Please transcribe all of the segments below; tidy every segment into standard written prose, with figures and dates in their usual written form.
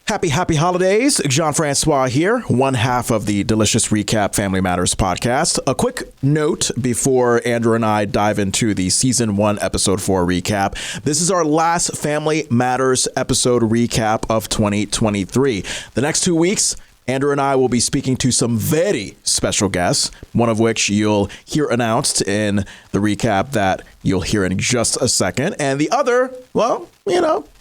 Happy holidays. Jean-Francois here, one half of the Delicious Recap Family Matters podcast. A quick note before Andrew and I dive into the season 1, episode 4 recap. This is our last Family Matters episode recap of 2023. The next 2 weeks, Andrew and I will be speaking to some very special guests, one of which you'll hear announced in the recap that you'll hear in just a second. And the other, well,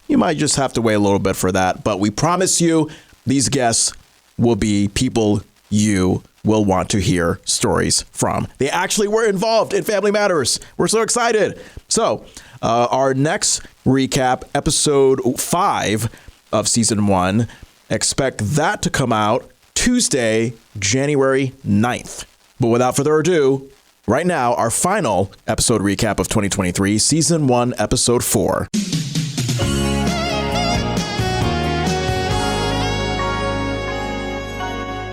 you might just have to wait a little bit for that. But we promise you these guests will be people you will want to hear stories from. They actually were involved in Family Matters. We're so excited. So our next recap, episode 5 of season 1, expect that to come out Tuesday, January 9th. But without further ado, right now, our final episode recap of 2023, season 1, episode 4.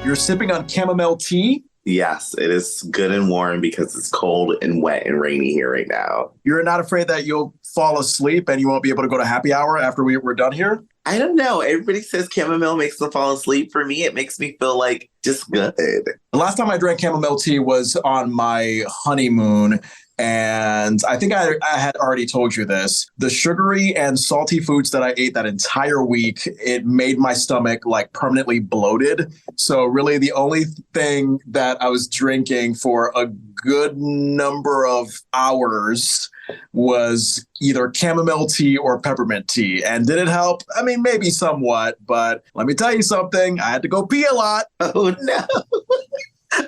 You're sipping on chamomile tea? Yes, it is good and warm because it's cold and wet and rainy here right now. You're not afraid that you'll fall asleep and you won't be able to go to happy hour after we're done here? I don't know. Everybody says chamomile makes them fall asleep. For me, it makes me feel like just good. The last time I drank chamomile tea was on my honeymoon. And I think I had already told you this. The sugary and salty foods that I ate that entire week, it made my stomach like permanently bloated. So really the only thing that I was drinking for a good number of hours was either chamomile tea or peppermint tea. And did it help? I mean, maybe somewhat, but let me tell you something. I had to go pee a lot. Oh, no.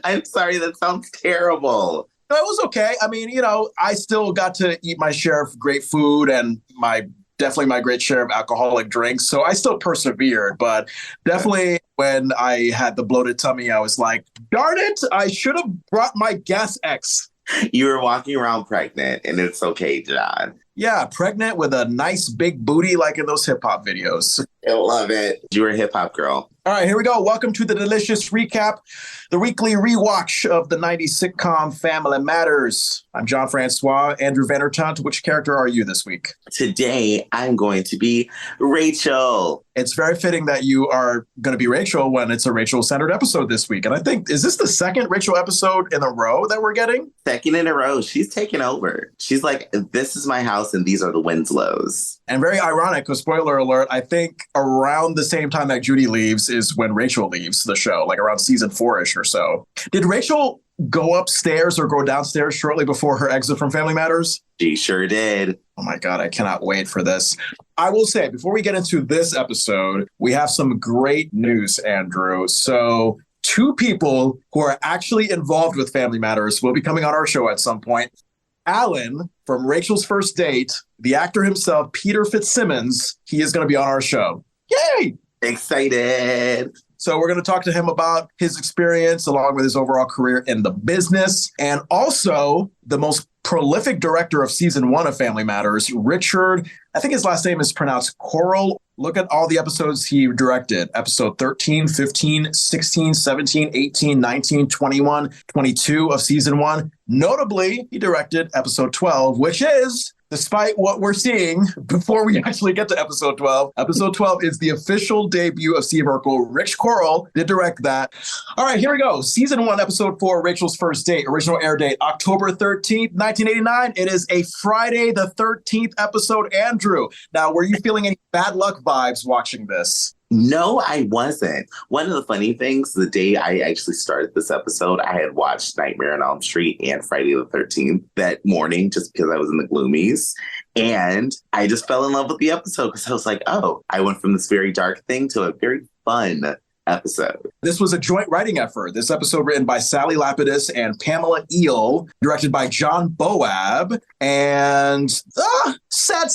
I'm sorry. That sounds terrible. No, it was okay. I mean, I still got to eat my share of great food and definitely my great share of alcoholic drinks. So I still persevered, but definitely when I had the bloated tummy, I was like, darn it, I should have brought my Gas X. You were walking around pregnant and it's okay, John. Yeah, pregnant with a nice big booty like in those hip hop videos. I love it. You were a hip hop girl. All right, here we go. Welcome to the Delicious Recap, the weekly rewatch of the 90s sitcom Family Matters. I'm Jean-Francois. Andrew Vandertunt, which character are you this week? Today, I'm going to be Rachel. It's very fitting that you are going to be Rachel when it's a Rachel-centered episode this week. And I think, is this the second Rachel episode in a row that we're getting? Second in a row. She's taken over. She's like, this is my house and these are the Winslows. And very ironic, because spoiler alert, I think around the same time that Judy leaves is when Rachel leaves the show, like around season 4-ish or so. Did Rachel go upstairs or go downstairs shortly before her exit from Family Matters? She sure did. Oh my God, I cannot wait for this. I will say, before we get into this episode, we have some great news, Andrew. So 2 people who are actually involved with Family Matters will be coming on our show at some point. Alan from Rachel's First Date, the actor himself, Peter Fitzsimmons, he is going to be on our show. Yay! Excited. So we're going to talk to him about his experience along with his overall career in the business, and also the most prolific director of season 1 of Family Matters, Richard. I think his last name is pronounced Coral. Look at all the episodes he directed. Episode 13, 15, 16, 17, 18, 19, 21, 22 of season 1. Notably, he directed episode 12, which is, despite what we're seeing before we actually get to episode 12, episode 12 is the official debut of Steve Urkel. Rich Coral did direct that. All right, here we go. Season 1, episode 4, Rachel's First Date. Original air date, October 13th, 1989. It is a Friday the 13th episode. Andrew, now, were you feeling any bad luck vibes watching this? No, I wasn't. One of the funny things, the day I actually started this episode, I had watched Nightmare on Elm Street and Friday the 13th that morning just because I was in the gloomies. And I just fell in love with the episode because I was like, oh, I went from this very dark thing to a very fun episode. This was a joint writing effort. This episode written by Sally Lapidus and Pamela Eel, directed by John Boab. And sad,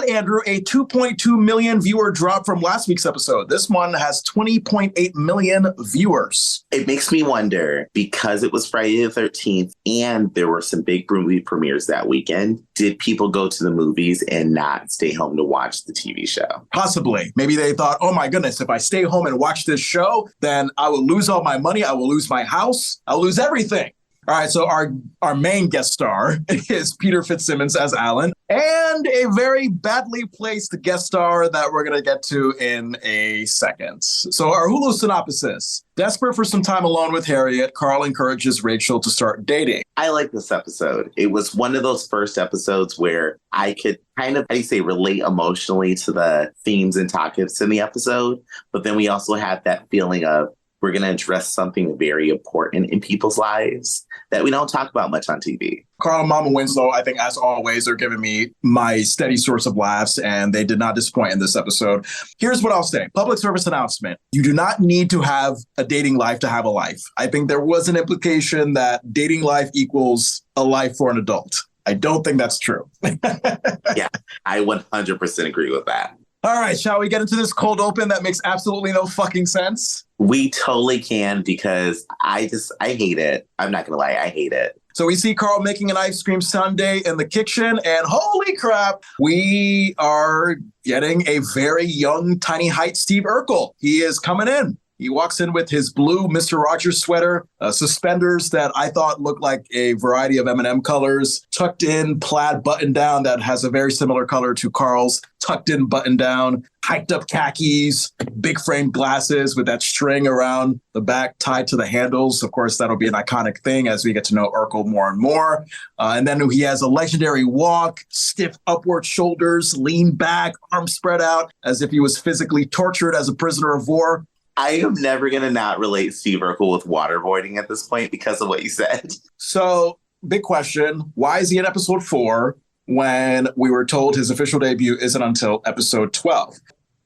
Andrew, a 2.2 million viewer drop from last week's episode. This one has 20.8 million viewers. It makes me wonder, because it was Friday the 13th and there were some big movie premieres that weekend, did people go to the movies and not stay home to watch the TV show? Possibly. Maybe they thought, oh my goodness, if I stay home and watch this show, then I will lose all my money. I will lose my house. I'll lose everything. All right, so our main guest star is Peter Fitzsimmons as Alan, and a very badly placed guest star that we're going to get to in a second. So our Hulu synopsis. Desperate for some time alone with Harriette, Carl encourages Rachel to start dating. I like this episode. It was one of those first episodes where I could kind of, relate emotionally to the themes and topics in the episode. But then we also had that feeling of we're going to address something very important in people's lives that we don't talk about much on TV. Carl and Mama Winslow, I think, as always, are giving me my steady source of laughs, and they did not disappoint in this episode. Here's what I'll say. Public service announcement. You do not need to have a dating life to have a life. I think there was an implication that dating life equals a life for an adult. I don't think that's true. Yeah, I 100% agree with that. All right, shall we get into this cold open that makes absolutely no fucking sense? We totally can, because I hate it. I'm not going to lie, I hate it. So we see Carl making an ice cream sundae in the kitchen, and holy crap, we are getting a very young, tiny height Steve Urkel. He is coming in. He walks in with his blue Mr. Rogers sweater, suspenders that I thought looked like a variety of M&M colors, tucked in plaid button down that has a very similar color to Carl's tucked in button down, hiked up khakis, big frame glasses with that string around the back tied to the handles. Of course, that'll be an iconic thing as we get to know Urkel more and more. And then he has a legendary walk, stiff upward shoulders, lean back, arms spread out as if he was physically tortured as a prisoner of war. I am never going to not relate Steve Urkel with waterboarding at this point because of what you said. So, big question. Why is he in episode 4 when we were told his official debut isn't until episode 12?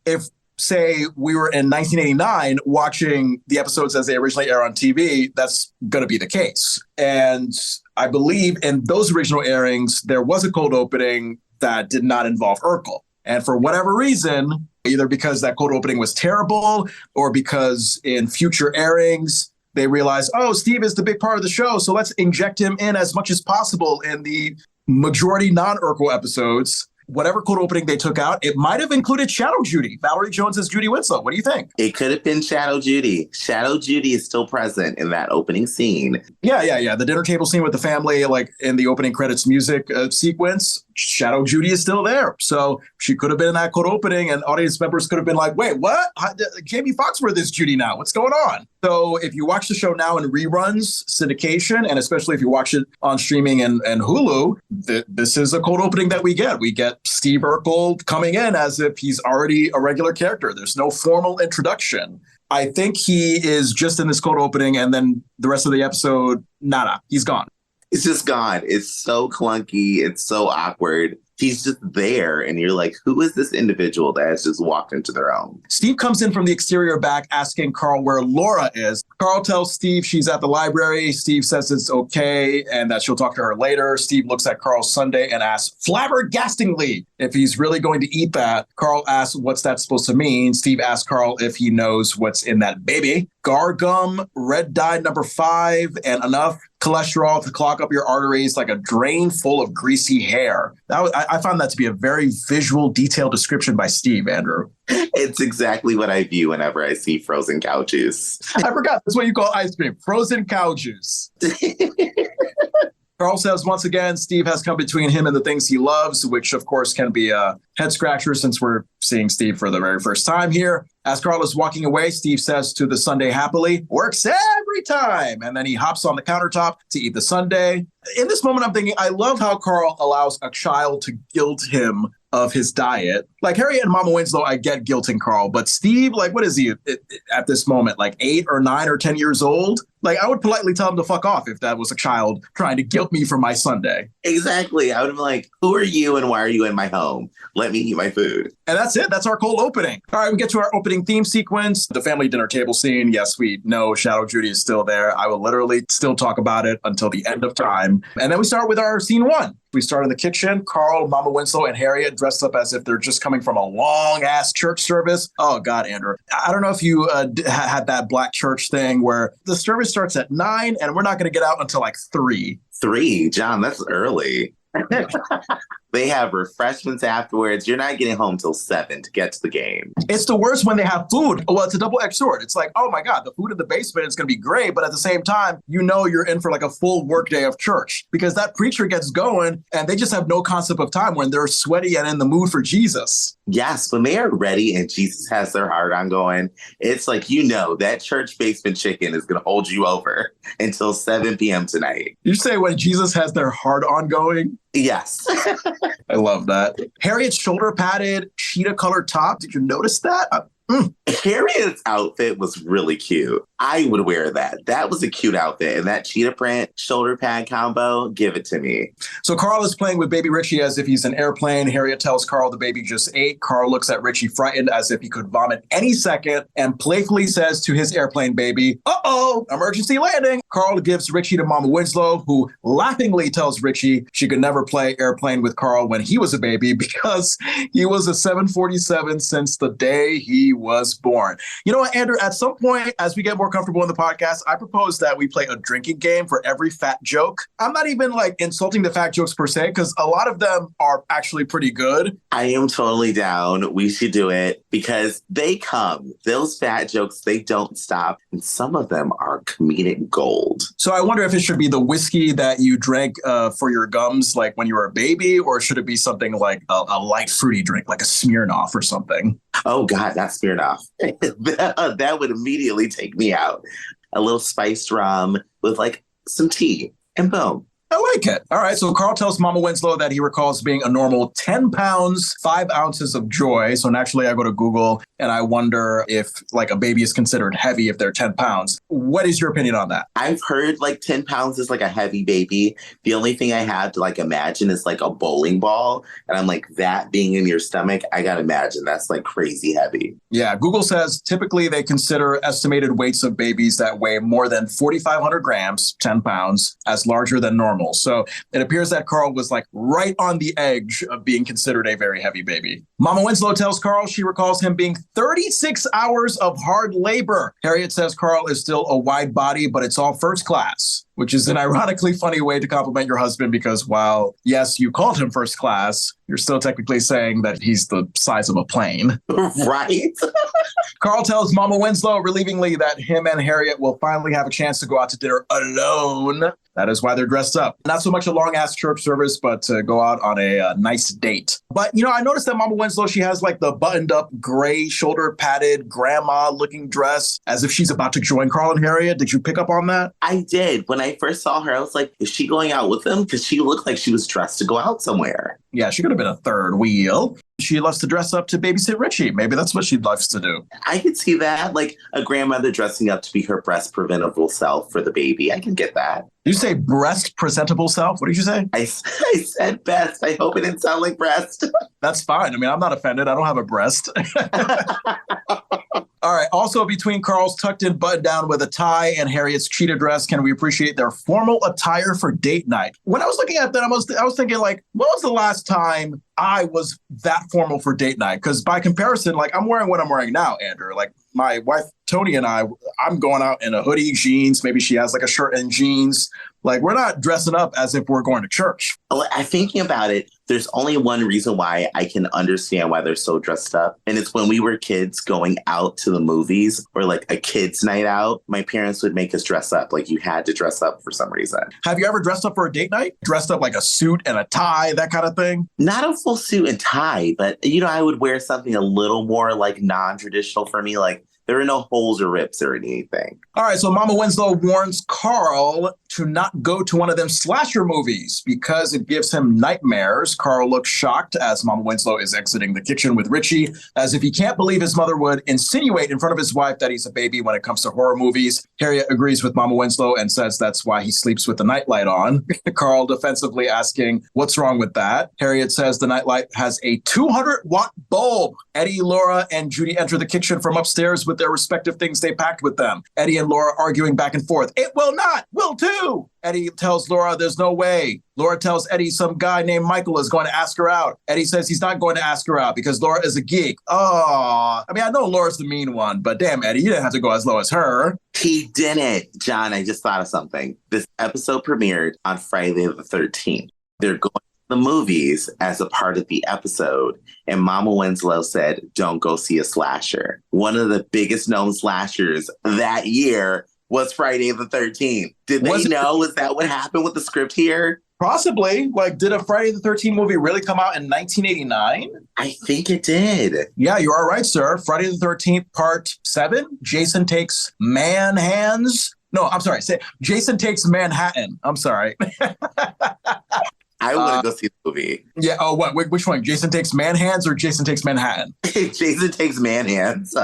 If, say, we were in 1989 watching the episodes as they originally air on TV, that's going to be the case. And I believe in those original airings, there was a cold opening that did not involve Urkel. And for whatever reason, either because that cold opening was terrible or because in future airings, they realized, oh, Steve is the big part of the show, so let's inject him in as much as possible in the majority non-Urkel episodes. Whatever cold opening they took out, it might have included Shadow Judy, Valerie Jones as Judy Winslow. What do you think? It could have been Shadow Judy. Shadow Judy is still present in that opening scene. Yeah. The dinner table scene with the family, like in the opening credits music sequence, Shadow Judy is still there. So she could have been in that cold opening, and audience members could have been like, wait, what? Jamie Foxworth is Judy now. What's going on? So if you watch the show now in reruns, syndication, and especially if you watch it on streaming and Hulu, this is a cold opening that we get. We get Steve Urkel coming in as if he's already a regular character. There's no formal introduction. I think he is just in this cold opening, and then the rest of the episode, nada. He's gone. It's just gone. It's so clunky. It's so awkward. He's just there, and you're like, who is this individual that has just walked into their own? Steve comes in from the exterior back asking Carl where Laura is. Carl tells Steve she's at the library. Steve says it's okay and that she'll talk to her later. Steve looks at Carl's sundae and asks flabbergastingly if he's really going to eat that. Carl asks what's that supposed to mean. Steve asks Carl if he knows what's in that baby. Gar gum, red dye number 5, and enough cholesterol to clog up your arteries like a drain full of greasy hair. I found that to be a very visual, detailed description by Steve, Andrew. It's exactly what I view whenever I see frozen cow juice. I forgot. That's what you call ice cream. Frozen cow juice. Carl says once again, Steve has come between him and the things he loves, which of course can be a head scratcher since we're seeing Steve for the very first time here. As Carl is walking away, Steve says to the sundae happily, works every time. And then he hops on the countertop to eat the sundae. In this moment, I'm thinking, I love how Carl allows a child to guilt him of his diet. Like Harriette and Mama Winslow, I get guilting Carl, but Steve, like, what is he at this moment? Like 8 or 9 or 10 years old? Like, I would politely tell him to fuck off if that was a child trying to guilt me for my sundae. Exactly. I would be like, who are you and why are you in my home? Let me eat my food. And that's it. That's our cold opening. All right, we get to our opening theme sequence, the family dinner table scene. Yes, we know Shadow Judy is still there. I will literally still talk about it until the end of time. And then we start with our scene 1. We start in the kitchen. Carl, Mama Winslow, and Harriette dressed up as if they're just coming from a long-ass church service. Oh, God, Andrew. I don't know if you had that black church thing where the service starts at 9 and we're not going to get out until like 3. 3? John, that's early. They have refreshments afterwards. You're not getting home till 7 to get to the game. It's the worst when they have food. Well, it's a double-edged sword. It's like, oh my God, the food in the basement is going to be great. But at the same time, you know you're in for like a full workday of church because that preacher gets going and they just have no concept of time when they're sweaty and in the mood for Jesus. Yes, when they are ready and Jesus has their heart on going, it's like, you know, that church basement chicken is going to hold you over until 7 p.m. tonight. You say when Jesus has their heart on going? Yes. I love that. Harriet's shoulder padded, cheetah colored top. Did you notice that? Harriet's outfit was really cute. I would wear that. That was a cute outfit. And that cheetah print shoulder pad combo, give it to me. So Carl is playing with baby Richie as if he's an airplane. Harriette tells Carl the baby just ate. Carl looks at Richie frightened as if he could vomit any second and playfully says to his airplane baby, uh-oh, emergency landing. Carl gives Richie to Mama Winslow, who laughingly tells Richie she could never play airplane with Carl when he was a baby because he was a 747 since the day he was born. You know what, Andrew, at some point, as we get more comfortable in the podcast, I propose that we play a drinking game for every fat joke. I'm not even like insulting the fat jokes per se, because a lot of them are actually pretty good. I am totally down. We should do it because they come. Those fat jokes, they don't stop. And some of them are comedic gold. So I wonder if it should be the whiskey that you drank for your gums, like when you were a baby, or should it be something like a light fruity drink, like a Smirnoff or something? Oh, God, not Smirnoff. That would immediately take me out. A little spiced rum with like some tea and boom. I like it. All right. So Carl tells Mama Winslow that he recalls being a normal 10 pounds, 5 ounces of joy. So naturally, I go to Google and I wonder if like a baby is considered heavy if they're 10 pounds. What is your opinion on that? I've heard like 10 pounds is like a heavy baby. The only thing I have to like imagine is like a bowling ball. And I'm like, that being in your stomach, I got to imagine that's like crazy heavy. Yeah. Google says typically they consider estimated weights of babies that weigh more than 4,500 grams, 10 pounds, as larger than normal. So it appears that Carl was like right on the edge of being considered a very heavy baby. Mama Winslow tells Carl she recalls him being 36 hours of hard labor. Harriette says Carl is still a wide body, but it's all first class, which is an ironically funny way to compliment your husband because while, yes, you called him first class, you're still technically saying that he's the size of a plane. Right? Carl tells Mama Winslow relievingly that him and Harriette will finally have a chance to go out to dinner alone. That is why they're dressed up. Not so much a long-ass church service, but to go out on a nice date. But, you know, I noticed that Mama Winslow, she has like the buttoned-up, gray, shoulder-padded, grandma-looking dress as if she's about to join Carl and Harriette. Did you pick up on that? I did. When I first saw her, I was like, is she going out with them? Because she looked like she was dressed to go out somewhere. Yeah, she could have been a third wheel. She loves to dress up to babysit Richie. Maybe that's what she loves to do. I could see that, like a grandmother dressing up to be her breast preventable self for the baby. I can get that. Did you say breast presentable self? What did you say? I said best. I hope it didn't sound like breast. That's fine. I mean, I'm not offended. I don't have a breast. All right. Also, between Carl's tucked in button down with a tie and Harriet's cheetah dress, can we appreciate their formal attire for date night? When I was looking at that, I was thinking, like, when was the last time I was that formal for date night? Because by comparison, like, I'm wearing what I'm wearing now, Andrew. Like, my wife, Tony, and I'm going out in a hoodie, jeans. Maybe she has like a shirt and jeans. Like, we're not dressing up as if we're going to church. I'm thinking about it. There's only one reason why I can understand why they're so dressed up. And it's when we were kids going out to the movies or like a kid's night out, my parents would make us dress up. Like you had to dress up for some reason. Have you ever dressed up for a date night? Dressed up like a suit and a tie, that kind of thing? Not a full suit and tie, but, you know, I would wear something a little more like non-traditional for me. Like there are no holes or rips or anything. All right, so Mama Winslow warns Carl to not go to one of them slasher movies because it gives him nightmares. Carl looks shocked as Mama Winslow is exiting the kitchen with Richie, as if he can't believe his mother would insinuate in front of his wife that he's a baby when it comes to horror movies. Harriette agrees with Mama Winslow and says that's why he sleeps with the nightlight on. Carl defensively asking, what's wrong with that? Harriette says the nightlight has a 200-watt bulb. Eddie, Laura, and Judy enter the kitchen from upstairs with their respective things they packed with them. Eddie and Laura arguing back and forth. It will not, will too. Eddie tells Laura there's no way. Laura tells Eddie some guy named Michael is going to ask her out. Eddie says he's not going to ask her out because Laura is a geek. Oh, I mean, I know Laura's the mean one, but damn, Eddie, you didn't have to go as low as her. He didn't. John, I just thought of something. This episode premiered on Friday the 13th. They're going to the movies as a part of the episode, and Mama Winslow said, don't go see a slasher. One of the biggest known slashers that year was Friday the 13th. Did they know? Is that what happened with the script here? Possibly. Like, did a Friday the 13th movie really come out in 1989? I think it did. Yeah, you are right, sir. Friday the 13th, part 7. Jason takes man hands. No, I'm sorry. Jason Takes Manhattan. I'm sorry. I want to go see the movie. Yeah. Oh, what? Which one? Jason Takes Man Hands or Jason Takes Manhattan? Jason Takes Man Hands.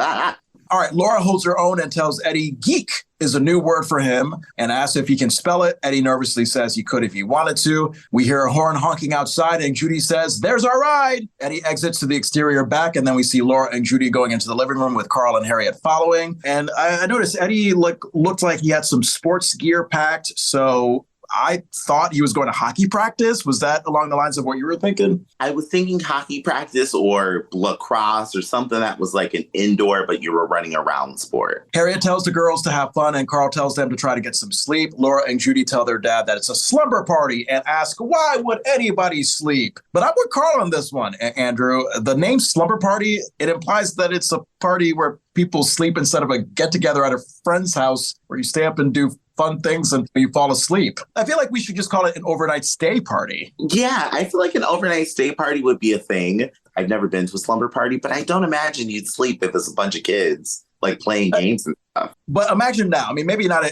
All right. Laura holds her own and tells Eddie geek is a new word for him and asks if he can spell it. Eddie nervously says he could if he wanted to. We hear a horn honking outside and Judy says, there's our ride. Eddie exits to the exterior back and then we see Laura and Judy going into the living room with Carl and Harriette following. And I noticed Eddie looked like he had some sports gear packed. So I thought he was going to hockey practice. Was that along the lines of what you were thinking? I was thinking hockey practice or lacrosse or something that was like an indoor, but you were running around sport. Harriette tells the girls to have fun and Carl tells them to try to get some sleep. Laura and Judy tell their dad that it's a slumber party and ask, why would anybody sleep? But I'm with Carl on this one, Andrew. The name slumber party, it implies that it's a party where people sleep instead of a get together at a friend's house where you stay up and do fun things and you fall asleep. I feel like we should just call it an overnight stay party. Yeah, I feel like an overnight stay party would be a thing. I've never been to a slumber party, but I don't imagine you'd sleep if it's a bunch of kids like playing games and stuff. But imagine now, I mean, maybe not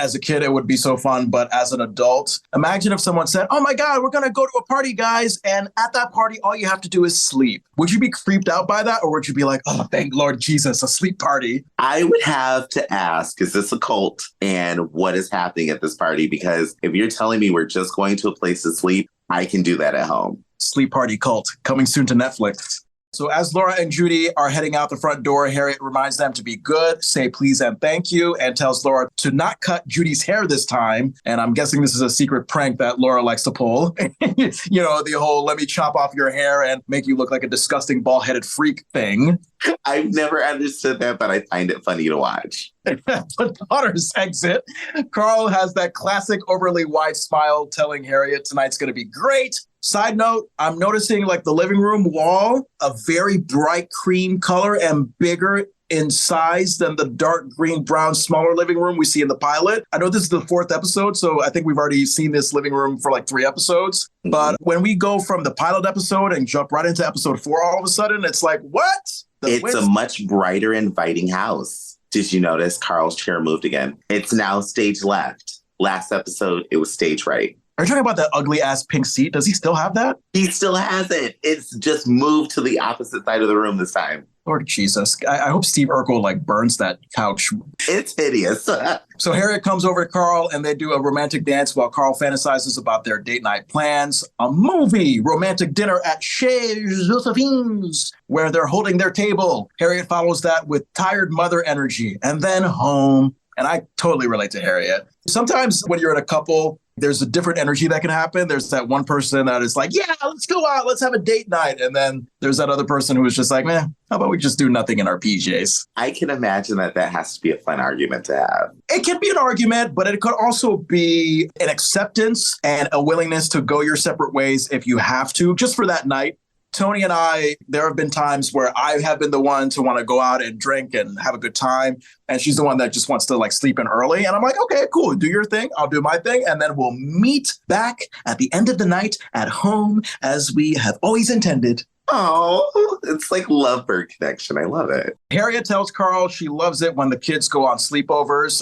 as a kid, it would be so fun, but as an adult, imagine if someone said, oh my God, we're going to go to a party, guys. And at that party, all you have to do is sleep. Would you be creeped out by that? Or would you be like, oh, thank Lord Jesus, a sleep party? I would have to ask, is this a cult? And what is happening at this party? Because if you're telling me we're just going to a place to sleep, I can do that at home. Sleep party cult coming soon to Netflix. So as Laura and Judy are heading out the front door, Harriette reminds them to be good, say please and thank you, and tells Laura to not cut Judy's hair this time. And I'm guessing this is a secret prank that Laura likes to pull. You know, the whole let me chop off your hair and make you look like a disgusting bald-headed freak thing. I've never understood that, but I find it funny to watch. The daughters exit. Carl has that classic overly wide smile telling Harriette tonight's going to be great. Side note, I'm noticing like the living room wall, a very bright cream color and bigger in size than the dark green, brown, smaller living room we see in the pilot. I know this is the 4th episode, so I think we've already seen this living room for like 3 episodes. Mm-hmm. But when we go from the pilot episode and jump right into episode 4, all of a sudden, it's like, what? It's a much brighter, inviting house. Did you notice Carl's chair moved again? It's now stage left. Last episode, it was stage right. Are you talking about that ugly ass pink seat? Does he still have that? He still has it. It's just moved to the opposite side of the room this time. Lord Jesus. I hope Steve Urkel like burns that couch. It's hideous. So Harriette comes over to Carl and they do a romantic dance while Carl fantasizes about their date night plans. A movie, romantic dinner at Chez Josephine's, where they're holding their table. Harriette follows that with tired mother energy and then home. And I totally relate to Harriette. Sometimes when you're in a couple, there's a different energy that can happen. There's that one person that is like, yeah, let's go out. Let's have a date night. And then there's that other person who is just like, how about we just do nothing in our PJs? I can imagine that has to be a fun argument to have. It can be an argument, but it could also be an acceptance and a willingness to go your separate ways if you have to, just for that night. Tony and I, there have been times where I have been the one to want to go out and drink and have a good time. And she's the one that just wants to like sleep in early. And I'm like, okay, cool. Do your thing. I'll do my thing. And then we'll meet back at the end of the night at home as we have always intended. Oh, it's like lovebird connection. I love it. Harriette tells Carl she loves it when the kids go on sleepovers.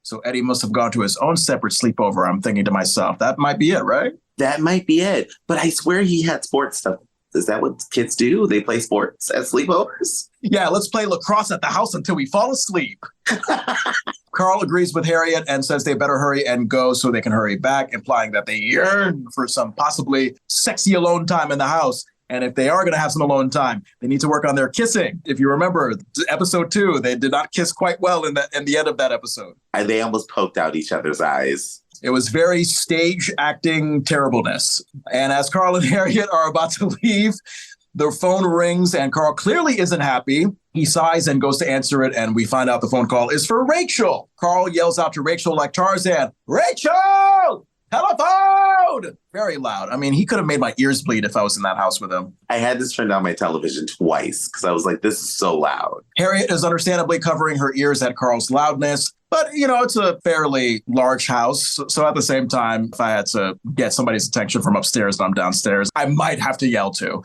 So Eddie must have gone to his own separate sleepover. I'm thinking to myself, that might be it, right? That might be it. But I swear he had sports stuff. Is that what kids do? They play sports at sleepovers? Yeah, let's play lacrosse at the house until we fall asleep. Carl agrees with Harriette and says they better hurry and go so they can hurry back, implying that they yearn for some possibly sexy alone time in the house. And if they are going to have some alone time, they need to work on their kissing. If you remember episode 2, they did not kiss quite well in the end of that episode. And they almost poked out each other's eyes. It was very stage acting terribleness. And as Carl and Harriette are about to leave, their phone rings and Carl clearly isn't happy. He sighs and goes to answer it, and we find out the phone call is for Rachel. Carl yells out to Rachel like Tarzan, Rachel! Telephone! Very loud. I mean, he could have made my ears bleed if I was in that house with him. I had to turn down my television twice because I was like, this is so loud. Harriette is understandably covering her ears at Carl's loudness. But, it's a fairly large house. So at the same time, if I had to get somebody's attention from upstairs and I'm downstairs, I might have to yell too.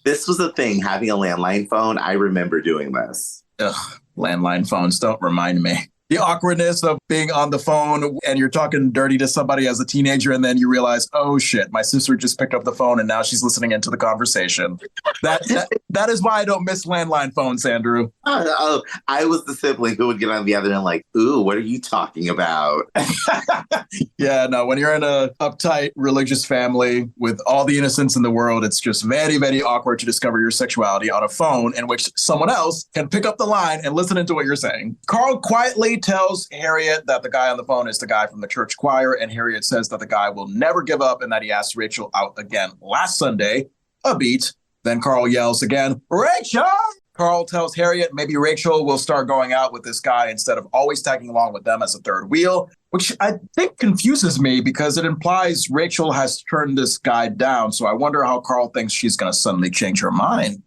This was a thing, having a landline phone. I remember doing this. Ugh, landline phones, don't remind me. The awkwardness of being on the phone and you're talking dirty to somebody as a teenager, and then you realize, oh shit, my sister just picked up the phone and now she's listening into the conversation. That is why I don't miss landline phones, Andrew. I was the sibling who would get on the other end like, ooh, what are you talking about? Yeah, no, when you're in a uptight religious family with all the innocence in the world, it's just very, very awkward to discover your sexuality on a phone in which someone else can pick up the line and listen into what you're saying. Carl quietly tells Harriette that the guy on the phone is the guy from the church choir, and Harriette says that the guy will never give up and that he asked Rachel out again last Sunday. A beat. Then Carl yells again, Rachel! Carl tells Harriette maybe Rachel will start going out with this guy instead of always tagging along with them as a third wheel, which I think confuses me because it implies Rachel has turned this guy down. So I wonder how Carl thinks she's going to suddenly change her mind.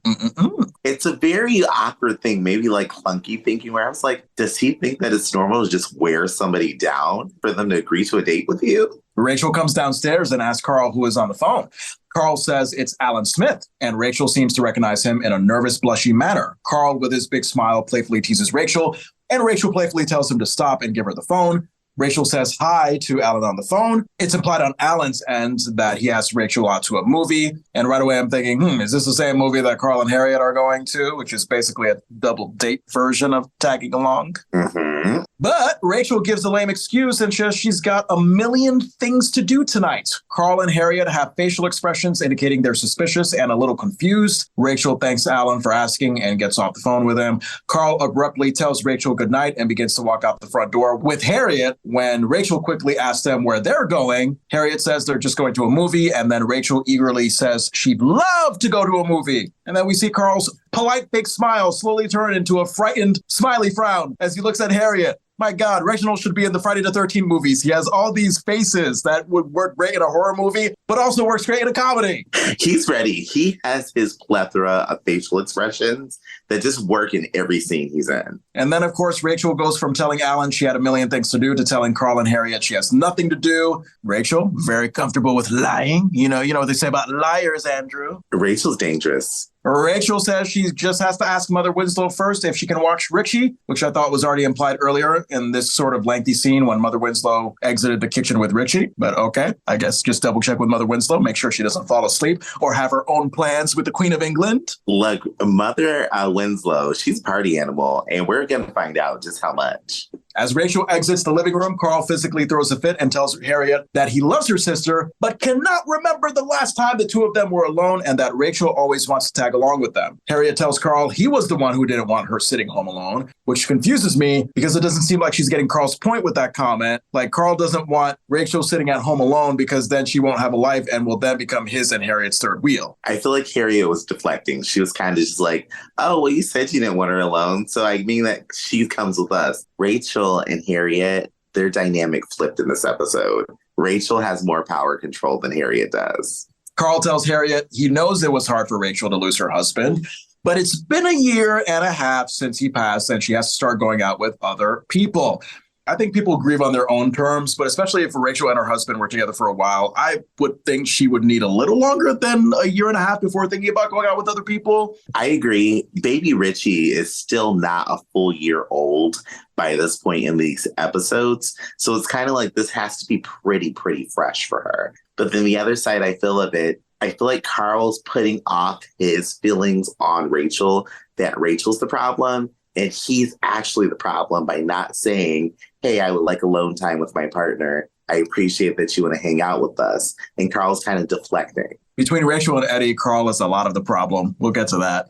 It's a very awkward thing, maybe like clunky thinking, where I was like, does he think that it's normal to just wear somebody down for them to agree to a date with you? Rachel comes downstairs and asks Carl who is on the phone. Carl says it's Alan Smith, and Rachel seems to recognize him in a nervous, blushy manner. Carl, with his big smile, playfully teases Rachel, and Rachel playfully tells him to stop and give her the phone. Rachel says hi to Alan on the phone. It's implied on Alan's end that he asked Rachel out to a movie. And right away I'm thinking, is this the same movie that Carl and Harriette are going to, which is basically a double date version of tagging along? Mm-hmm. But Rachel gives a lame excuse and says she's got a million things to do tonight. Carl and Harriette have facial expressions indicating they're suspicious and a little confused. Rachel thanks Alan for asking and gets off the phone with him. Carl abruptly tells Rachel goodnight and begins to walk out the front door with Harriette. When Rachel quickly asks them where they're going, Harriette says they're just going to a movie, and then Rachel eagerly says she'd love to go to a movie. And then we see Carl's polite fake smile slowly turn into a frightened, smiley frown as he looks at Harriette. My God, Reginald should be in the Friday the 13th movies. He has all these faces that would work great in a horror movie, but also works great in a comedy. He's ready. He has his plethora of facial expressions that just work in every scene he's in. And then, of course, Rachel goes from telling Alan she had a million things to do to telling Carl and Harriette she has nothing to do. Rachel, very comfortable with lying. You know what they say about liars, Andrew. Rachel's dangerous. Rachel says she just has to ask Mother Winslow first if she can watch Richie, which I thought was already implied earlier in this sort of lengthy scene when Mother Winslow exited the kitchen with Richie. But okay, I guess just double check with Mother Winslow, make sure she doesn't fall asleep or have her own plans with the Queen of England. Look, Mother Winslow, she's a party animal, and we're going to find out just how much. As Rachel exits the living room, Carl physically throws a fit and tells Harriette that he loves her sister, but cannot remember the last time the two of them were alone and that Rachel always wants to tag along with them. Harriette tells Carl he was the one who didn't want her sitting home alone, which confuses me because it doesn't seem like she's getting Carl's point with that comment. Like Carl doesn't want Rachel sitting at home alone because then she won't have a life and will then become his and Harriette's third wheel. I feel like Harriette was deflecting. She was kind of just like, oh, well, you said you didn't want her alone, so I mean that she comes with us. Rachel and Harriette, their dynamic flipped in this episode. Rachel has more power control than Harriette does. Carl tells Harriette he knows it was hard for Rachel to lose her husband, but it's been a year and a half since he passed and she has to start going out with other people. I think people grieve on their own terms, but especially if Rachel and her husband were together for a while, I would think she would need a little longer than a year and a half before thinking about going out with other people. I agree. Baby Richie is still not a full year old by this point in these episodes. So it's kind of like this has to be pretty fresh for her. But then the other side I feel of it, I feel like Carl's putting off his feelings on Rachel, that Rachel's the problem. And he's actually the problem by not saying, hey, I would like alone time with my partner. I appreciate that you want to hang out with us. And Carl's kind of deflecting. Between Rachel and Eddie, Carl is a lot of the problem. We'll get to that.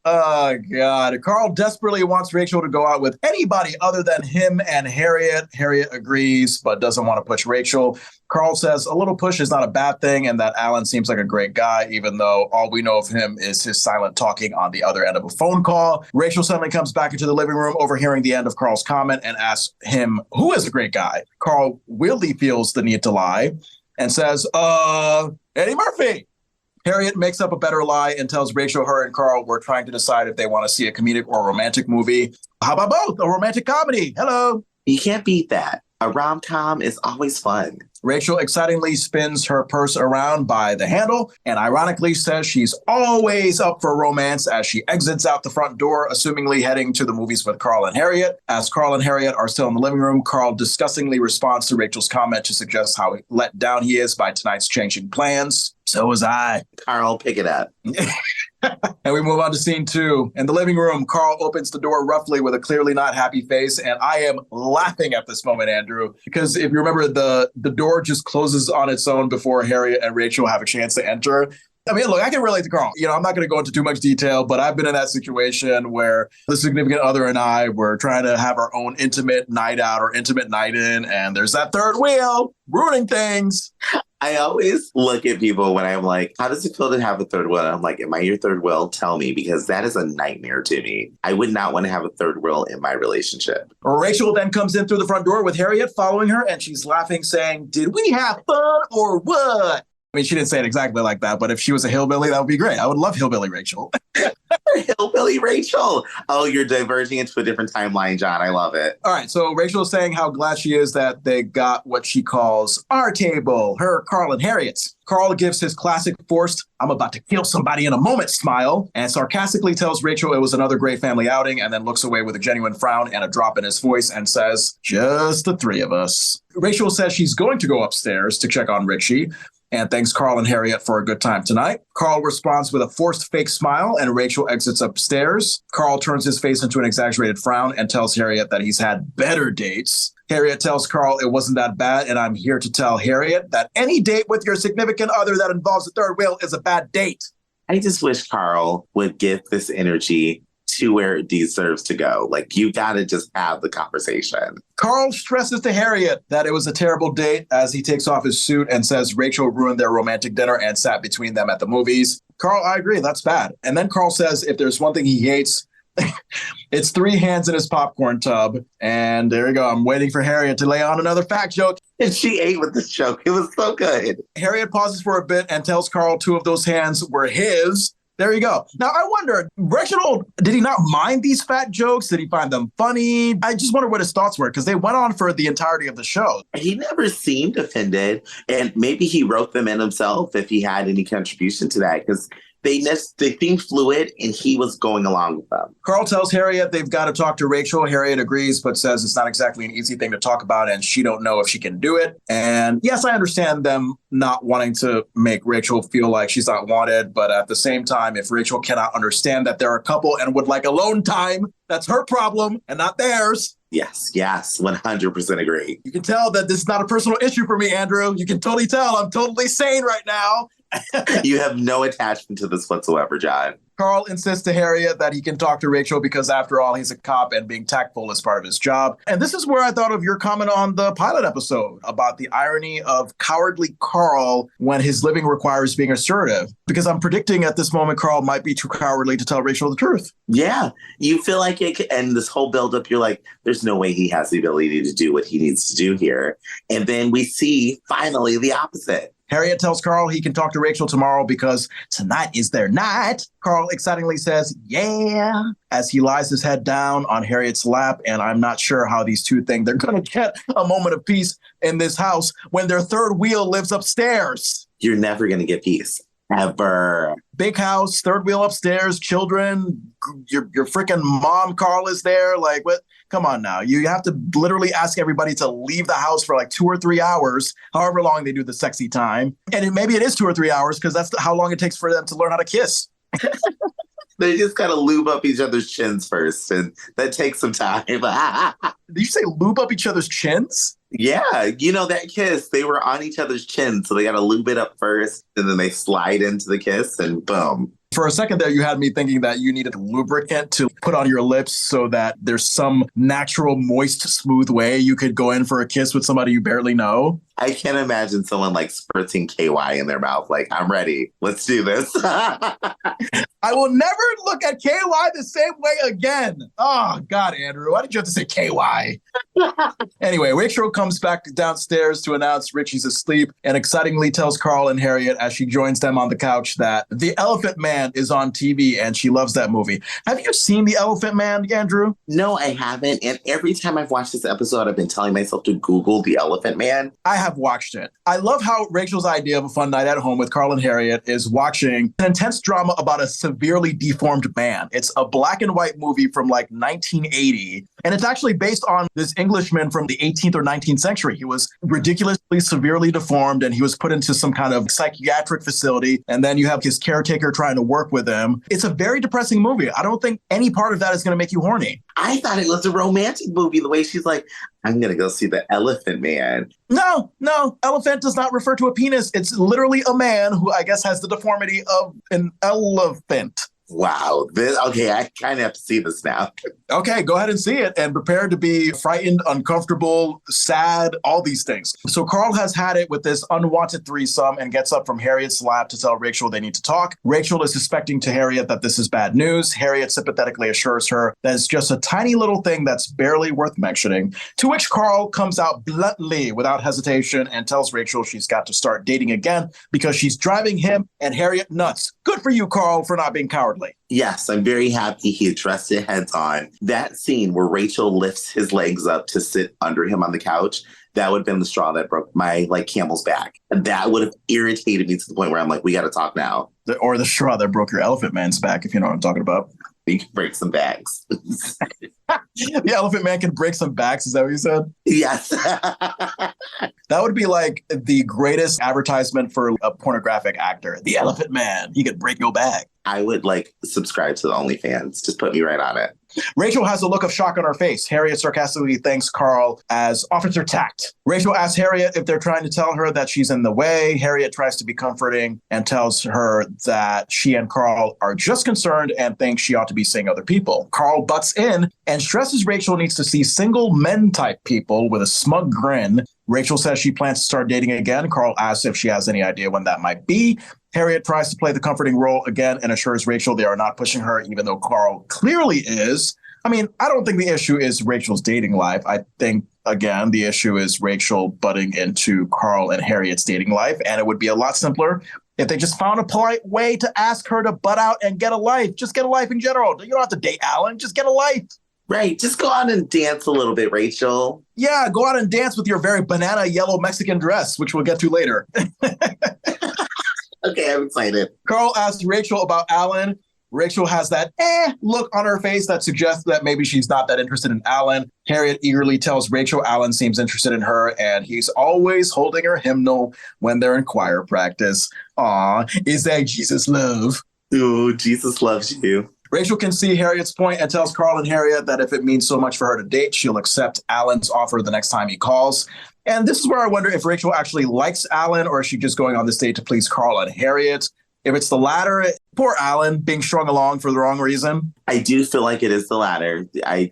Oh, God. Carl desperately wants Rachel to go out with anybody other than him and Harriette. Harriette agrees, but doesn't want to push Rachel. Carl says a little push is not a bad thing and that Alan seems like a great guy, even though all we know of him is his silent talking on the other end of a phone call. Rachel suddenly comes back into the living room, overhearing the end of Carl's comment, and asks him who is a great guy. Carl weirdly feels the need to lie and says, Eddie Murphy. Harriette makes up a better lie and tells Rachel her and Carl were trying to decide if they want to see a comedic or romantic movie. How about both? A romantic comedy. Hello. You can't beat that. A rom-com is always fun. Rachel excitingly spins her purse around by the handle and ironically says she's always up for romance as she exits out the front door, assumingly heading to the movies with Carl and Harriette. As Carl and Harriette are still in the living room, Carl disgustingly responds to Rachel's comment to suggest how let down he is by tonight's changing plans. So was I. Carl, pick it up. And we move on to scene 2. In the living room, Carl opens the door roughly with a clearly not happy face. And I am laughing at this moment, Andrew, because if you remember, the door just closes on its own before Harriette and Rachel have a chance to enter. I mean, look, I can relate to Carl. I'm not going to go into too much detail, but I've been in that situation where the significant other and I were trying to have our own intimate night out or intimate night in. And there's that third wheel ruining things. I always look at people when I'm like, how does it feel to have a third wheel? And I'm like, am I your third wheel? Tell me, because that is a nightmare to me. I would not want to have a third wheel in my relationship. Rachel then comes in through the front door with Harriette following her, and she's laughing, saying, did we have fun or what? I mean, she didn't say it exactly like that, but if she was a hillbilly, that would be great. I would love hillbilly Rachel. Hillbilly Rachel. Oh, you're diverging into a different timeline, John. I love it. All right. So Rachel is saying how glad she is that they got what she calls our table, her, Carl, and Harriette's. Carl gives his classic forced, I'm about to kill somebody in a moment smile, and sarcastically tells Rachel it was another great family outing, and then looks away with a genuine frown and a drop in his voice and says, just the three of us. Rachel says she's going to go upstairs to check on Richie, and thanks Carl and Harriette for a good time tonight. Carl responds with a forced fake smile, and Rachel exits upstairs. Carl turns his face into an exaggerated frown and tells Harriette that he's had better dates. Harriette tells Carl it wasn't that bad, and I'm here to tell Harriette that any date with your significant other that involves a third wheel is a bad date. I just wish Carl would give this energy to where it deserves to go. Like, you gotta just have the conversation. Carl stresses to Harriette that it was a terrible date as he takes off his suit and says Rachel ruined their romantic dinner and sat between them at the movies. Carl, I agree, that's bad. And then Carl says if there's one thing he hates, it's 3 hands in his popcorn tub. And there you go. I'm waiting for Harriette to lay on another fact joke. And she ate with this joke. It was so good. Harriette pauses for a bit and tells Carl 2 of those hands were his. There you go. Now, I wonder, Reginald, did he not mind these fat jokes? Did he find them funny? I just wonder what his thoughts were, because they went on for the entirety of the show. He never seemed offended, and maybe he wrote them in himself if he had any contribution to that, because they seemed fluid, and he was going along with them. Carl tells Harriette they've got to talk to Rachel. Harriette agrees, but says it's not exactly an easy thing to talk about, and she don't know if she can do it. And yes, I understand them not wanting to make Rachel feel like she's not wanted, but at the same time, if Rachel cannot understand that they're a couple and would like alone time, that's her problem and not theirs. Yes, 100% agree. You can tell that this is not a personal issue for me, Andrew. You can totally tell I'm totally sane right now. You have no attachment to this whatsoever, John. Carl insists to Harriette that he can talk to Rachel because, after all, he's a cop and being tactful is part of his job. And this is where I thought of your comment on the pilot episode about the irony of cowardly Carl when his living requires being assertive. Because I'm predicting at this moment Carl might be too cowardly to tell Rachel the truth. Yeah, you feel like it, and this whole buildup, you're like, there's no way he has the ability to do what he needs to do here. And then we see, finally, the opposite. Harriette tells Carl he can talk to Rachel tomorrow because tonight is their night. Carl excitingly says, yeah, as he lies his head down on Harriette's lap. And I'm not sure how these two think they're going to get a moment of peace in this house when their third wheel lives upstairs. You're never going to get peace. Ever. Big house, third wheel upstairs, children, your freaking mom, Carl, is there. Like, what? Come on now. You have to literally ask everybody to leave the house for like 2 or 3 hours, however long they do the sexy time. And maybe it is 2 or 3 hours because that's how long it takes for them to learn how to kiss. They just got to lube up each other's chins first, and that takes some time. Did you say lube up each other's chins? Yeah, that kiss, they were on each other's chin, so they got to lube it up first, and then they slide into the kiss, and boom. For a second there, you had me thinking that you needed a lubricant to put on your lips so that there's some natural, moist, smooth way you could go in for a kiss with somebody you barely know. I can't imagine someone like spritting KY in their mouth. Like, I'm ready. Let's do this. I will never look at KY the same way again. Oh, God, Andrew, why did you have to say KY? Anyway, Rachel comes back downstairs to announce Richie's asleep and excitingly tells Carl and Harriette as she joins them on the couch that The Elephant Man is on TV and she loves that movie. Have you seen The Elephant Man, Andrew? No, I haven't. And every time I've watched this episode, I've been telling myself to Google The Elephant Man. I have watched it. I love how Rachel's idea of a fun night at home with Carl and Harriette is watching an intense drama about a severely deformed man. It's a black and white movie from like 1980. And it's actually based on this Englishman from the 18th or 19th century. He was ridiculously severely deformed and he was put into some kind of psychiatric facility. And then you have his caretaker trying to work with him. It's a very depressing movie. I don't think any part of that is going to make you horny. I thought it was a romantic movie, the way she's like, I'm going to go see The Elephant Man. No. Elephant does not refer to a penis. It's literally a man who I guess has the deformity of an elephant. Wow. Okay, I kind of have to see this now. Okay, go ahead and see it and prepare to be frightened, uncomfortable, sad, all these things. So Carl has had it with this unwanted threesome and gets up from Harriet's lap to tell Rachel they need to talk. Rachel is suspecting to Harriette that this is bad news. Harriette sympathetically assures her that it's just a tiny little thing that's barely worth mentioning, to which Carl comes out bluntly without hesitation and tells Rachel she's got to start dating again because she's driving him and Harriette nuts. Good for you, Carl, for not being cowardly. Yes, I'm very happy he addressed it heads on. That scene where Rachel lifts his legs up to sit under him on the couch, that would have been the straw that broke my camel's back. And that would have irritated me to the point where I'm like, we got to talk now. Or the straw that broke your elephant man's back, if you know what I'm talking about. He can break some backs. The elephant man can break some backs. Is that what you said? Yes. That would be like the greatest advertisement for a pornographic actor. The elephant man. He could break your back. I would subscribe to the OnlyFans. Just put me right on it. Rachel has a look of shock on her face. Harriette sarcastically thanks Carl as Officer Tact. Rachel asks Harriette if they're trying to tell her that she's in the way. Harriette tries to be comforting and tells her that she and Carl are just concerned and thinks she ought to be seeing other people. Carl butts in and stresses Rachel needs to see single men type people with a smug grin. Rachel says she plans to start dating again. Carl asks if she has any idea when that might be. Harriette tries to play the comforting role again and assures Rachel they are not pushing her, even though Carl clearly is. I mean, I don't think the issue is Rachel's dating life. I think, again, the issue is Rachel butting into Carl and Harriette's dating life. And it would be a lot simpler if they just found a polite way to ask her to butt out and get a life. Just get a life in general. You don't have to date Alan. Just get a life. Right. Just go out and dance a little bit, Rachel. Yeah, go out and dance with your very banana yellow Mexican dress, which we'll get to later. Okay, I'm excited. Carl asks Rachel about Alan. Rachel has that look on her face that suggests that maybe she's not that interested in Alan. Harriette eagerly tells Rachel Alan seems interested in her, and he's always holding her hymnal when they're in choir practice. Aw, is that Jesus love? Ooh, Jesus loves you. Rachel can see Harriette's point and tells Carl and Harriette that if it means so much for her to date, she'll accept Alan's offer the next time he calls. And this is where I wonder if Rachel actually likes Alan or is she just going on this date to please Carl and Harriette? If it's the latter, poor Alan being strung along for the wrong reason. I do feel like it is the latter.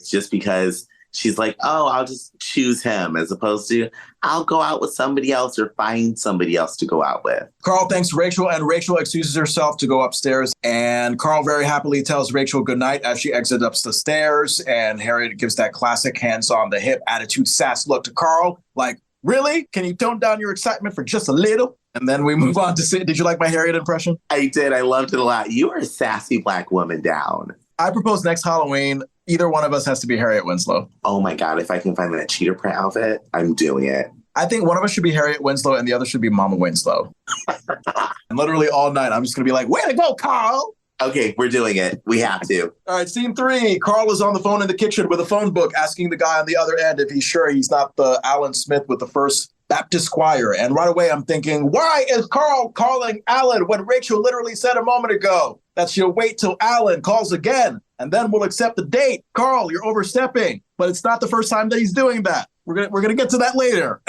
Just because she's like, oh, I'll just choose him as opposed to I'll go out with somebody else or find somebody else to go out with. Carl thanks Rachel and Rachel excuses herself to go upstairs. And Carl very happily tells Rachel goodnight as she exits up the stairs. And Harriette gives that classic hands on the hip attitude sass look to Carl. Like, really? Can you tone down your excitement for just a little? And then we move on to Sid. Did you like my Harriette impression? I did. I loved it a lot. You are a sassy black woman down. I propose next Halloween, either one of us has to be Harriette Winslow. Oh my God. If I can find that cheater print outfit, I'm doing it. I think one of us should be Harriette Winslow and the other should be Mama Winslow. And literally all night, I'm just going to be like, way to go, Carl. Okay, we're doing it. We have to. All right, scene 3. Carl is on the phone in the kitchen with a phone book asking the guy on the other end if he's sure he's not the Alan Smith with the First Baptist Choir. And right away, I'm thinking, why is Carl calling Alan when Rachel literally said a moment ago that she'll wait till Alan calls again and then we'll accept the date? Carl, you're overstepping. But it's not the first time that he's doing that. We're gonna get to that later.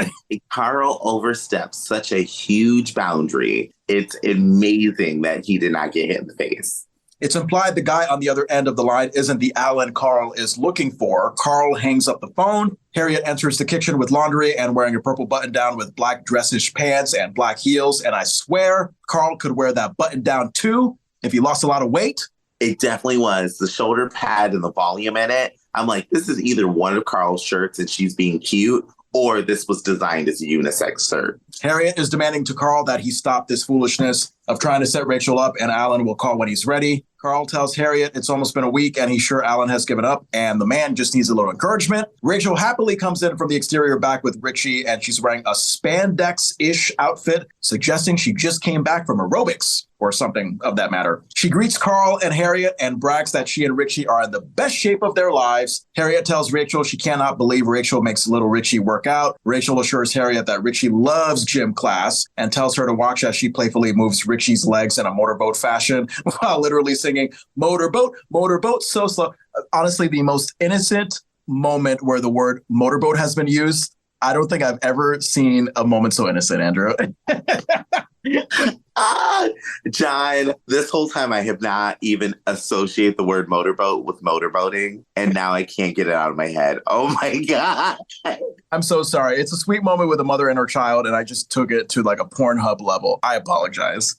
Carl oversteps such a huge boundary. It's amazing that he did not get hit in the face. It's implied the guy on the other end of the line isn't the Alan Carl is looking for. Carl hangs up the phone. Harriette enters the kitchen with laundry and wearing a purple button down with black dressish pants and black heels. And I swear Carl could wear that button down too if he lost a lot of weight. It definitely was. The shoulder pad and the volume in it. I'm like, this is either one of Carl's shirts and she's being cute, or this was designed as a unisex shirt. Harriette is demanding to Carl that he stop this foolishness of trying to set Rachel up, and Alan will call when he's ready. Carl tells Harriette it's almost been a week and he's sure Alan has given up and the man just needs a little encouragement. Rachel happily comes in from the exterior back with Richie and she's wearing a spandex-ish outfit, suggesting she just came back from aerobics or something of that matter. She greets Carl and Harriette and brags that she and Richie are in the best shape of their lives. Harriette tells Rachel she cannot believe Rachel makes little Richie work out. Rachel assures Harriette that Richie loves gym class and tells her to watch as she playfully moves Richie's legs in a motorboat fashion while literally singing motorboat, motorboat, so slow. Honestly, the most innocent moment where the word motorboat has been used. I don't think I've ever seen a moment so innocent, Andrew. Jon, this whole time I have not even associated the word motorboat with motorboating, and now I can't get it out of my head. Oh my God. I'm so sorry. It's a sweet moment with a mother and her child, and I just took it to like a Pornhub level. I apologize.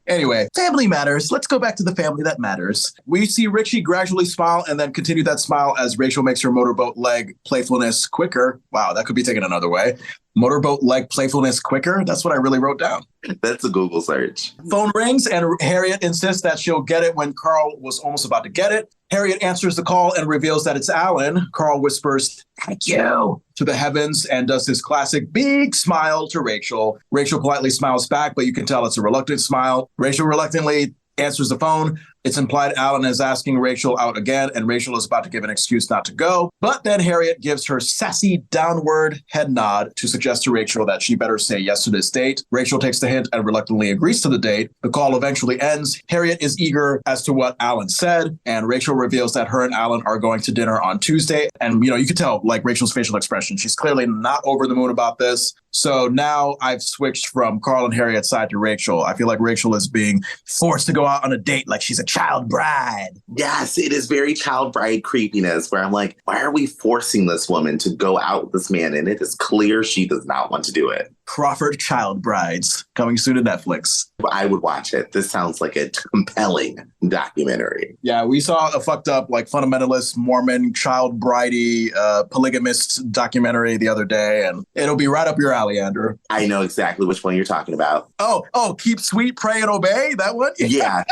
Anyway, family matters. Let's go back to the family that matters. We see Richie gradually smile and then continue that smile as Rachel makes her motorboat leg playfulness quicker. Wow, that could be taken another way. Motorboat leg playfulness quicker. That's what I really wrote down. That's a Google search. Phone rings and Harriette insists that she'll get it when Carl was almost about to get it. Harriette answers the call and reveals that it's Alan. Carl whispers, "Thank you," to the heavens and does his classic big smile to Rachel. Rachel politely smiles back, but you can tell it's a reluctant smile. Rachel reluctantly answers the phone. It's implied Alan is asking Rachel out again, and Rachel is about to give an excuse not to go. But then Harriette gives her sassy downward head nod to suggest to Rachel that she better say yes to this date. Rachel takes the hint and reluctantly agrees to the date. The call eventually ends. Harriette is eager as to what Alan said, and Rachel reveals that her and Alan are going to dinner on Tuesday. And, you could tell, like, Rachel's facial expression. She's clearly not over the moon about this. So now I've switched from Carl and Harriette's side to Rachel. I feel like Rachel is being forced to go out on a date like she's a child bride. Yes, it is very child bride creepiness where I'm like, why are we forcing this woman to go out with this man? And it is clear she does not want to do it. Crawford Child Brides, coming soon to Netflix. I would watch it. This sounds like a compelling documentary. Yeah, we saw a fucked up, like, fundamentalist, Mormon, child bridey, polygamist documentary the other day, and it'll be right up your alley, Andrew. I know exactly which one you're talking about. Oh, Keep Sweet, Pray and Obey? That one? Yeah.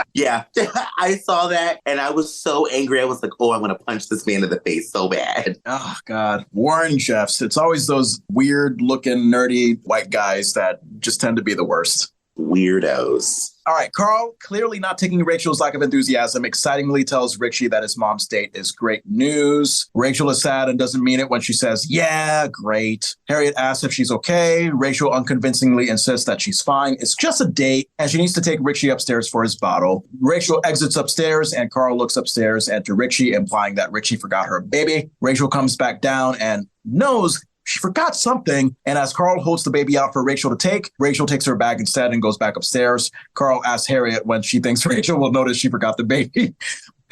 I saw that, and I was so angry. I was like, oh, I'm going to punch this man in the face so bad. Oh, God. Warren Jeffs. It's always those weird-looking, nerdy white guys that just tend to be the worst. Weirdos. All right, Carl, clearly not taking Rachel's lack of enthusiasm, excitingly tells Richie that his mom's date is great news. Rachel is sad and doesn't mean it when she says, yeah, great. Harriette asks if she's okay. Rachel unconvincingly insists that she's fine. It's just a date, and she needs to take Richie upstairs for his bottle. Rachel exits upstairs, and Carl looks upstairs and to Richie, implying that Richie forgot her baby. Rachel comes back down and knows she forgot something, and as Carl holds the baby out for Rachel to take, Rachel takes her bag instead and goes back upstairs. Carl asks Harriette when she thinks Rachel will notice she forgot the baby.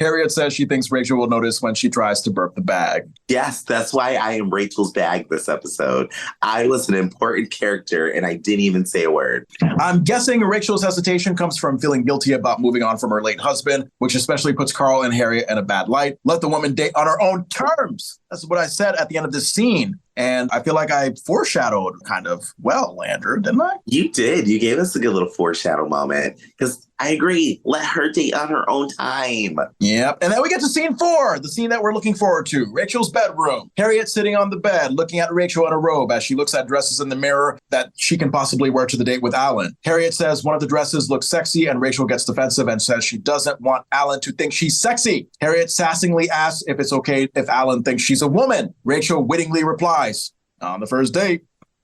Harriette says she thinks Rachel will notice when she tries to burp the bag. Yes, that's why I am Rachel's bag this episode. I was an important character and I didn't even say a word. I'm guessing Rachel's hesitation comes from feeling guilty about moving on from her late husband, which especially puts Carl and Harriette in a bad light. Let the woman date on her own terms. That's what I said at the end of this scene. And I feel like I foreshadowed kind of well, Andrew, didn't I? You did. You gave us a good little foreshadow moment because I agree. Let her date on her own time. Yep. And then we get to scene 4, the scene that we're looking forward to. Rachel's bedroom. Harriette sitting on the bed, looking at Rachel in a robe as she looks at dresses in the mirror that she can possibly wear to the date with Alan. Harriette says one of the dresses looks sexy, and Rachel gets defensive and says she doesn't want Alan to think she's sexy. Harriette sassingly asks if it's okay if Alan thinks she's a woman. Rachel wittingly replies, on the first date,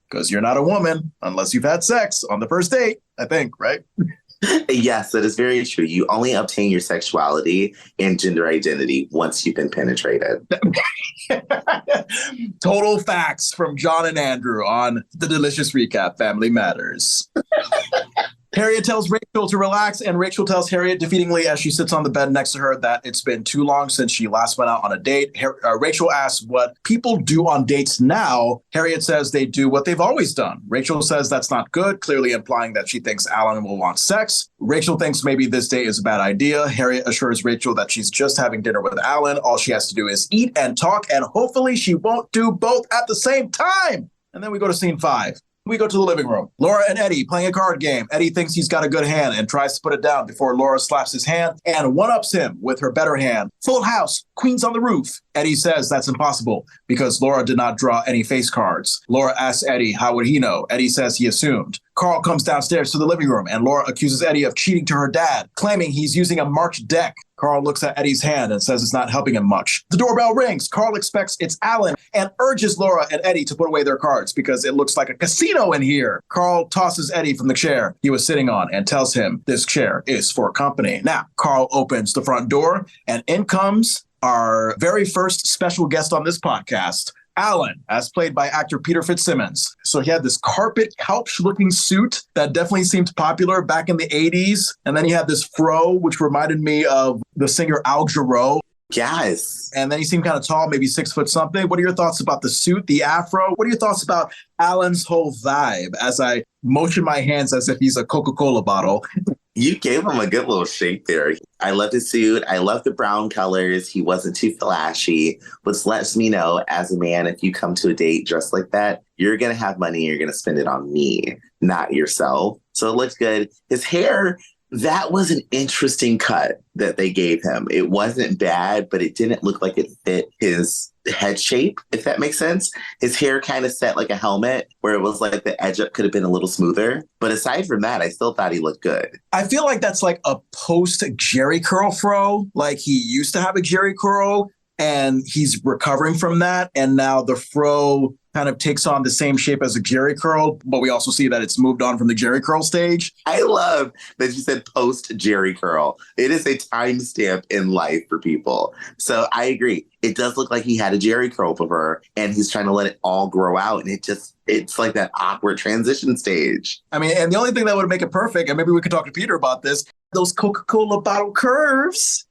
because you're not a woman unless you've had sex on the first date, I think, right? Yes, that is very true. You only obtain your sexuality and gender identity once you've been penetrated. Total facts from Jon and Andrew on the Delicious Recap Family Matters. Harriette tells Rachel to relax, and Rachel tells Harriette defeatingly as she sits on the bed next to her that it's been too long since she last went out on a date. Rachel asks what people do on dates now. Harriette says they do what they've always done. Rachel says that's not good, clearly implying that she thinks Alan will want sex. Rachel thinks maybe this date is a bad idea. Harriette assures Rachel that she's just having dinner with Alan. All she has to do is eat and talk, and hopefully she won't do both at the same time. And then we go to scene 5. We go to the living room. Laura and Eddie playing a card game. Eddie thinks he's got a good hand and tries to put it down before Laura slaps his hand and one-ups him with her better hand. Full house, queens on the roof. Eddie says that's impossible because Laura did not draw any face cards. Laura asks Eddie how would he know. Eddie says he assumed. Carl comes downstairs to the living room and Laura accuses Eddie of cheating to her dad, claiming he's using a marked deck. Carl looks at Eddie's hand and says it's not helping him much. The doorbell rings. Carl expects it's Alan and urges Laura and Eddie to put away their cards because it looks like a casino in here. Carl tosses Eddie from the chair he was sitting on and tells him this chair is for company. Now, Carl opens the front door and in comes our very first special guest on this podcast, Alan, as played by actor Peter Fitzsimmons. So he had this carpet couch-looking suit that definitely seemed popular back in the 80s. And then he had this fro, which reminded me of the singer Al Jarreau. Yes. And then he seemed kind of tall, maybe 6 foot something. What are your thoughts about the suit, the afro? What are your thoughts about Alan's whole vibe as I motion my hands as if he's a Coca-Cola bottle? You gave him a good little shake there. I love the suit. I love the brown colors. He wasn't too flashy, which lets me know as a man, if you come to a date dressed like that, you're going to have money and you're going to spend it on me, not yourself. So it looks good. His hair, that was an interesting cut that they gave him. It wasn't bad, but it didn't look like it fit his head shape, if that makes sense. His hair kind of set like a helmet where it was like the edge up could have been a little smoother. But aside from that, I still thought he looked good. I feel like that's like a post Jerry curl fro. Like he used to have a Jerry curl and he's recovering from that. And now the fro kind of takes on the same shape as a Jerry curl, but we also see that it's moved on from the Jerry curl stage. I love that you said post Jerry curl. It is a timestamp in life for people. So I agree. It does look like he had a Jerry curl before and he's trying to let it all grow out. And it's like that awkward transition stage. I mean, and the only thing that would make it perfect, and maybe we could talk to Peter about this, those Coca-Cola bottle curves.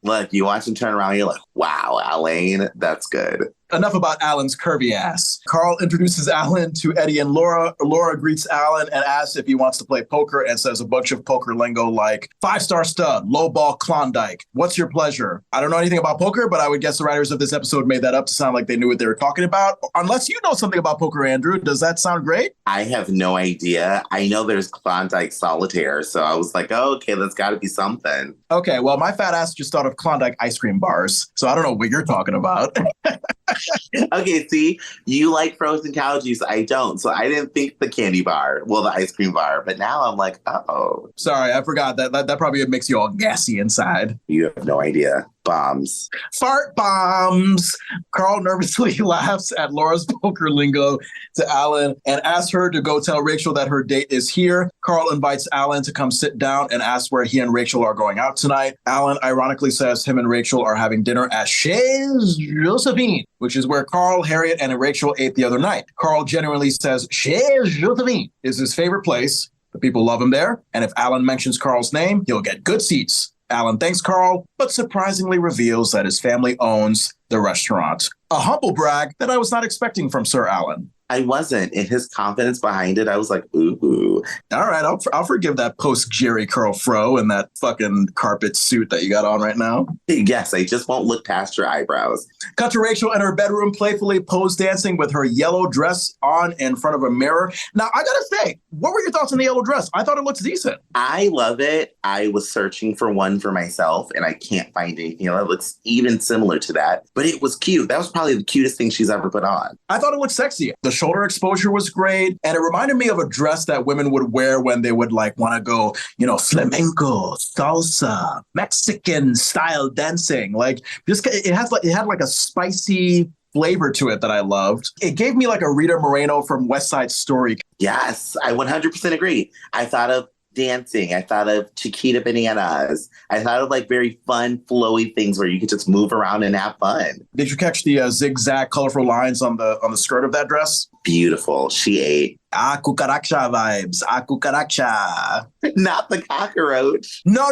Look, you watch him turn around, you're like, wow, Alain, that's good. Enough about Alan's curvy ass. Carl introduces Alan to Eddie and Laura. Laura greets Alan and asks if he wants to play poker and says a bunch of poker lingo like 5-star stud, low ball Klondike. What's your pleasure? I don't know anything about poker, but I would guess the writers of this episode made that up to sound like they knew what they were talking about. Unless you know something about poker, Andrew. Does that sound great? I have no idea. I know there's Klondike solitaire, so I was like, oh, okay, that's got to be something. Okay, well, my fat ass just thought of Klondike ice cream bars, so I don't know what you're talking about. Okay, see, you like frozen cow juice. I don't. So I didn't think the candy bar, well, the ice cream bar. But now I'm like, uh-oh. Sorry, I forgot that probably makes you all gassy inside. You have no idea. Bombs. Fart bombs. Carl nervously laughs at Laura's poker lingo to Alan and asks her to go tell Rachel that her date is here. Carl invites Alan to come sit down and asks where he and Rachel are going out tonight. Alan ironically says him and Rachel are having dinner at Chez Josephine, which is where Carl, Harriette, and Rachel ate the other night. Carl genuinely says Chez Josephine is his favorite place. The people love him there. And if Alan mentions Carl's name, he'll get good seats. Alan thanks Carl, but surprisingly reveals that his family owns the restaurant. A humble brag that I was not expecting from Sir Alan. I wasn't. And his confidence behind it, I was like, ooh. All right, I'll forgive that post-Jerry curl fro and that fucking carpet suit that you got on right now. Yes, I just won't look past your eyebrows. Cut to Rachel in her bedroom, playfully pose dancing with her yellow dress on in front of a mirror. Now, I gotta say, what were your thoughts on the yellow dress? I thought it looked decent. I love it. I was searching for one for myself, and I can't find anything that looks even similar to that. But it was cute. That was probably the cutest thing she's ever put on. I thought it looked sexy. The shoulder exposure was great, and it reminded me of a dress that women would wear when they would like want to go, flamenco, salsa, Mexican style dancing. Like just it had like a spicy flavor to it that I loved. It gave me like a Rita Moreno from West Side Story. Yes, I 100% agree. I thought of dancing. I thought of Chiquita Bananas. I thought of like very fun, flowy things where you could just move around and have fun. Did you catch the zigzag colorful lines on the skirt of that dress? Beautiful. She ate. Ah, cucaracha vibes. Ah, cucaracha. Not the cockroach. No.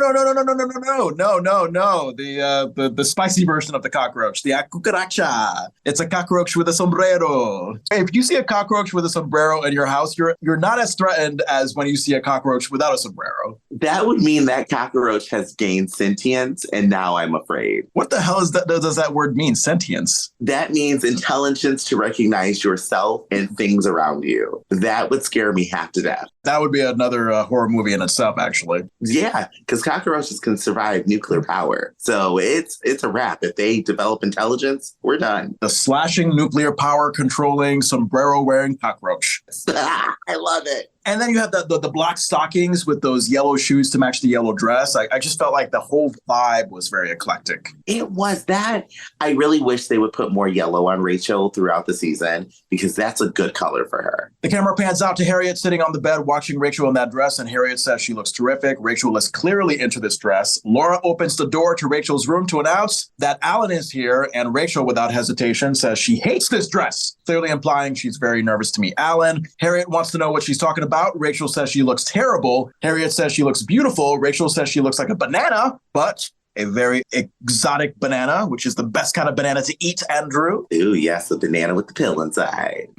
The spicy version of the cockroach. The cucaracha. It's a cockroach with a sombrero. If you see a cockroach with a sombrero in your house, you're not as threatened as when you see a cockroach without a sombrero. That would mean that cockroach has gained sentience, and now I'm afraid. What the hell does that word mean, sentience? That means intelligence to recognize yourself and things around you. That would scare me half to death. That would be another horror movie in itself, actually. Yeah, because cockroaches can survive nuclear power. So it's a wrap. If they develop intelligence, we're done. The slashing, nuclear power controlling, sombrero wearing cockroach. I love it. And then you have the black stockings with those yellow shoes to match the yellow dress. I just felt like the whole vibe was very eclectic. It was that. I really wish they would put more yellow on Rachel throughout the season because that's a good color for her. The camera pans out to Harriette sitting on the bed watching Rachel in that dress, and Harriette says she looks terrific. Rachel is clearly into this dress. Laura opens the door to Rachel's room to announce that Alan is here, and Rachel, without hesitation, says she hates this dress, clearly implying she's very nervous to meet Alan. Harriette wants to know what she's talking about. Rachel says she looks terrible. Harriette says she looks beautiful. Rachel says she looks like a banana, but a very exotic banana, which is the best kind of banana to eat, Andrew. Ooh, yes, a banana with the pill inside.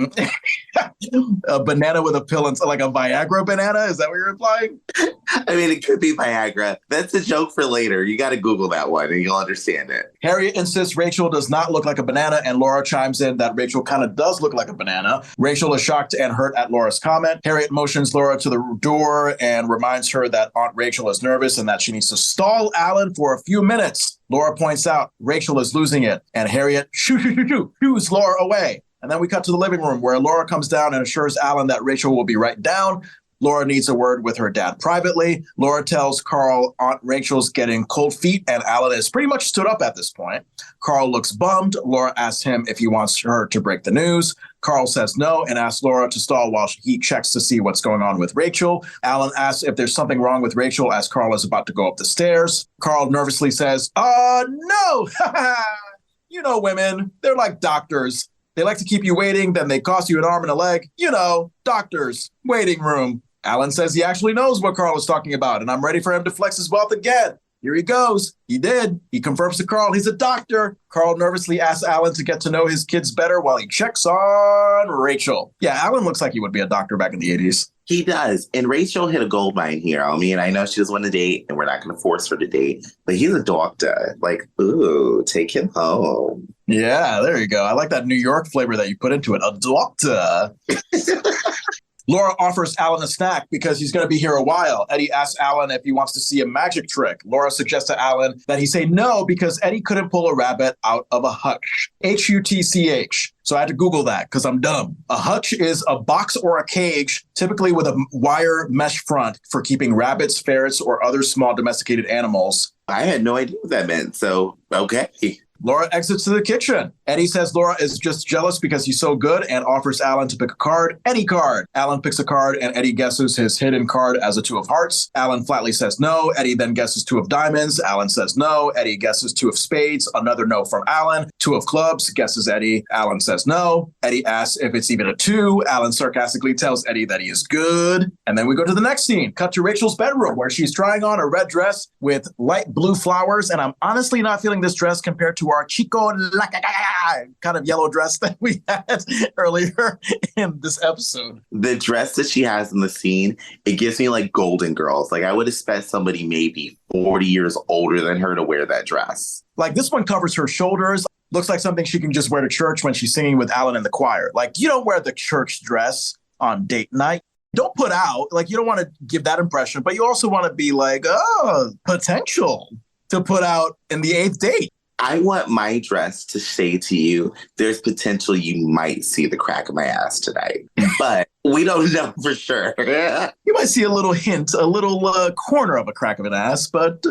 A banana with a pill inside, like a Viagra banana? Is that what you're implying? I mean, it could be Viagra. That's a joke for later. You got to Google that one and you'll understand it. Harriette insists Rachel does not look like a banana, and Laura chimes in that Rachel kind of does look like a banana. Rachel is shocked and hurt at Laura's comment. Harriette motions Laura to the door and reminds her that Aunt Rachel is nervous and that she needs to stall Alan for a few minutes. Laura points out Rachel is losing it, and Harriette shoos Laura away. And then we cut to the living room where Laura comes down and assures Alan that Rachel will be right down. Laura needs a word with her dad privately. Laura tells Carl Aunt Rachel's getting cold feet, and Alan is pretty much stood up at this point. Carl looks bummed. Laura asks him if he wants her to break the news. Carl says no and asks Laura to stall while he checks to see what's going on with Rachel. Alan asks if there's something wrong with Rachel as Carl is about to go up the stairs. Carl nervously says, no. You know women, they're like doctors. They like to keep you waiting, then they cost you an arm and a leg. You know, doctors, waiting room. Alan says he actually knows what Carl is talking about, and I'm ready for him to flex his wealth again. Here he goes. He did. He confirms to Carl he's a doctor. Carl nervously asks Alan to get to know his kids better while he checks on Rachel. Yeah, Alan looks like he would be a doctor back in the 80s. He does. And Rachel hit a gold mine here. I mean, I know she doesn't want to date, and we're not going to force her to date, but he's a doctor. Like, ooh, take him home. Yeah, there you go. I like that New York flavor that you put into it. A doctor. Laura offers Alan a snack because he's going to be here a while. Eddie asks Alan if he wants to see a magic trick. Laura suggests to Alan that he say no because Eddie couldn't pull a rabbit out of a hutch. Hutch. So I had to Google that because I'm dumb. A hutch is a box or a cage, typically with a wire mesh front for keeping rabbits, ferrets, or other small domesticated animals. I had no idea what that meant. So, okay. Laura exits to the kitchen. Eddie says Laura is just jealous because he's so good and offers Alan to pick a card, any card. Alan picks a card and Eddie guesses his hidden card as a 2 of hearts. Alan flatly says no. Eddie then guesses 2 of diamonds. Alan says no. Eddie guesses 2 of spades. Another no from Alan. 2 of clubs, guesses Eddie. Alan says no. Eddie asks if it's even a 2. Alan sarcastically tells Eddie that he is good. And then we go to the next scene. Cut to Rachel's bedroom where she's trying on a red dress with light blue flowers. And I'm honestly not feeling this dress compared to our Chico kind of yellow dress that we had earlier in this episode. The dress that she has in the scene, it gives me like Golden Girls. Like I would expect somebody maybe 40 years older than her to wear that dress. Like this one covers her shoulders. Looks like something she can just wear to church when she's singing with Alan in the choir. Like you don't wear the church dress on date night. Don't put out, like you don't want to give that impression, but you also want to be like, oh, potential to put out in the 8th date. I want my dress to say to you, there's potential you might see the crack of my ass tonight. But we don't know for sure. You might see a little hint, a little corner of a crack of an ass, but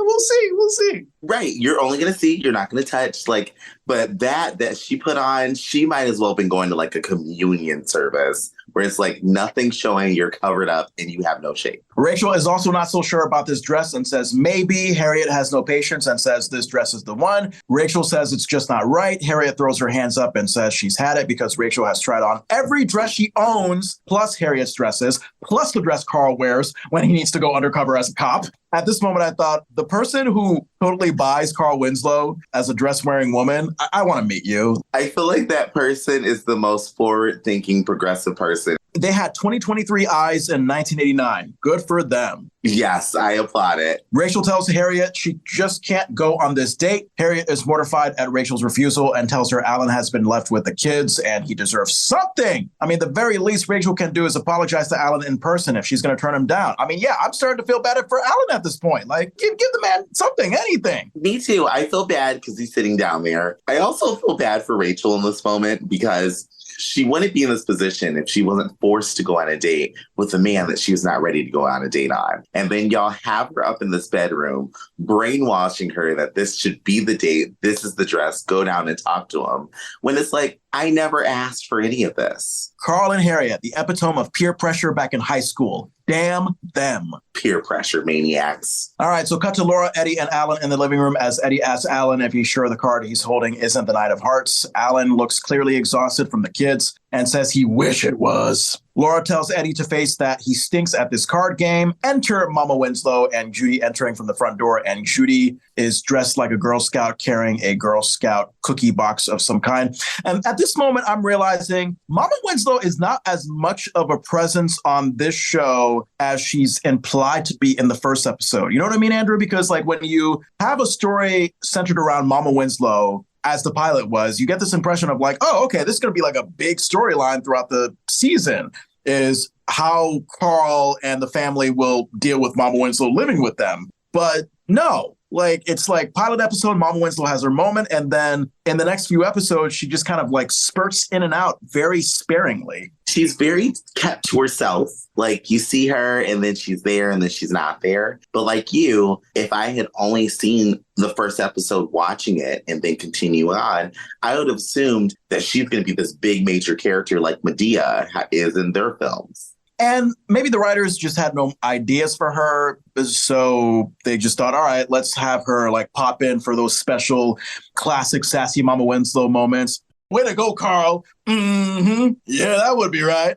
we'll see. We'll see. Right. You're only going to see, you're not going to touch. Like, but that she put on, she might as well have been going to like a communion service where it's like nothing showing, you're covered up and you have no shape. Rachel is also not so sure about this dress and says maybe. Harriette has no patience and says this dress is the one. Rachel says it's just not right. Harriette throws her hands up and says she's had it because Rachel has tried on every dress she owns, plus Harriette's dresses, plus the dress Carl wears when he needs to go undercover as a cop. At this moment, I thought the person who totally buys Carl Winslow as a dress-wearing woman, I want to meet you. I feel like that person is the most forward-thinking, progressive person. They had 2023 eyes in 1989. Good for them. Yes, I applaud it. Rachel tells Harriette she just can't go on this date. Harriette is mortified at Rachel's refusal and tells her Alan has been left with the kids and he deserves something. I mean, the very least Rachel can do is apologize to Alan in person if she's going to turn him down. I mean, yeah, I'm starting to feel bad for Alan at this point. Like, give the man something, anything. Me too. I feel bad because he's sitting down there. I also feel bad for Rachel in this moment because she wouldn't be in this position if she wasn't forced to go on a date with a man that she was not ready to go on a date on. And then y'all have her up in this bedroom, brainwashing her that this should be the date. This is the dress. Go down and talk to him. When it's like, I never asked for any of this. Carl and Harriette, the epitome of peer pressure back in high school. Damn them. Peer pressure maniacs. All right, so cut to Laura, Eddie, and Alan in the living room as Eddie asks Alan if he's sure the card he's holding isn't the Knight of Hearts. Alan looks clearly exhausted from the kids and says he wish it was. Laura tells Eddie to face that he stinks at this card game. Enter Mama Winslow and Judy entering from the front door, and Judy is dressed like a Girl Scout carrying a Girl Scout cookie box of some kind. And at this moment, I'm realizing Mama Winslow is not as much of a presence on this show as she's implied to be in the first episode. You know what I mean, Andrew? Because like when you have a story centered around Mama Winslow, as the pilot was, you get this impression of like, oh, okay, this is going to be like a big storyline throughout the season, is how Carl and the family will deal with Mama Winslow living with them. But no, like it's like pilot episode, Mama Winslow has her moment. And then in the next few episodes, she just kind of like spurts in and out very sparingly. She's very kept to herself. Like you see her and then she's there and then she's not there. But like you, if I had only seen the first episode watching it and then continue on, I would have assumed that she's going to be this big major character like Medea is in their films. And maybe the writers just had no ideas for her. So they just thought, all right, let's have her like pop in for those special classic sassy Mama Winslow moments. Way to go, Carl. Mm-hmm. Yeah, that would be right.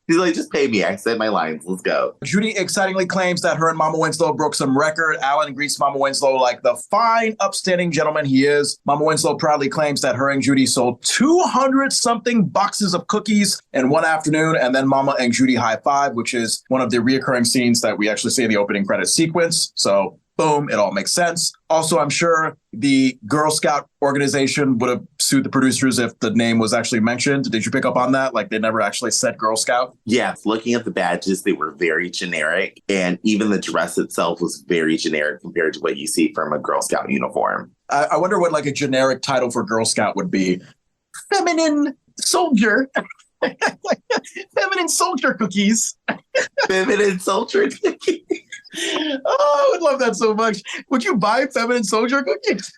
He's like, just pay me. I said my lines. Let's go. Judy excitingly claims that her and Mama Winslow broke some record. Alan greets Mama Winslow like the fine, upstanding gentleman he is. Mama Winslow proudly claims that her and Judy sold 200-something boxes of cookies in one afternoon. And then Mama and Judy high five, which is one of the reoccurring scenes that we actually see in the opening credit sequence. So boom, it all makes sense. Also, I'm sure the Girl Scout organization would have sued the producers if the name was actually mentioned. Did you pick up on that? Like they never actually said Girl Scout? Yes, looking at the badges, they were very generic. And even the dress itself was very generic compared to what you see from a Girl Scout uniform. I wonder what like a generic title for Girl Scout would be. Feminine soldier. Feminine soldier cookies. Feminine soldier cookies. Oh, I would love that so much. Would you buy feminine soldier cookies?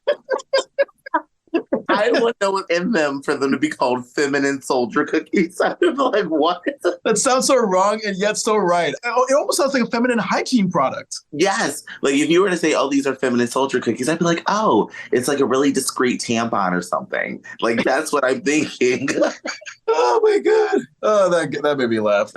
I don't know what's in them for them to be called feminine soldier cookies. I was like, what? That sounds so wrong and yet so right. It almost sounds like a feminine hygiene product. Yes. Like if you were to say, oh, these are feminine soldier cookies, I'd be like, oh, it's like a really discreet tampon or something. Like that's what I'm thinking. Oh my God. Oh, that made me laugh.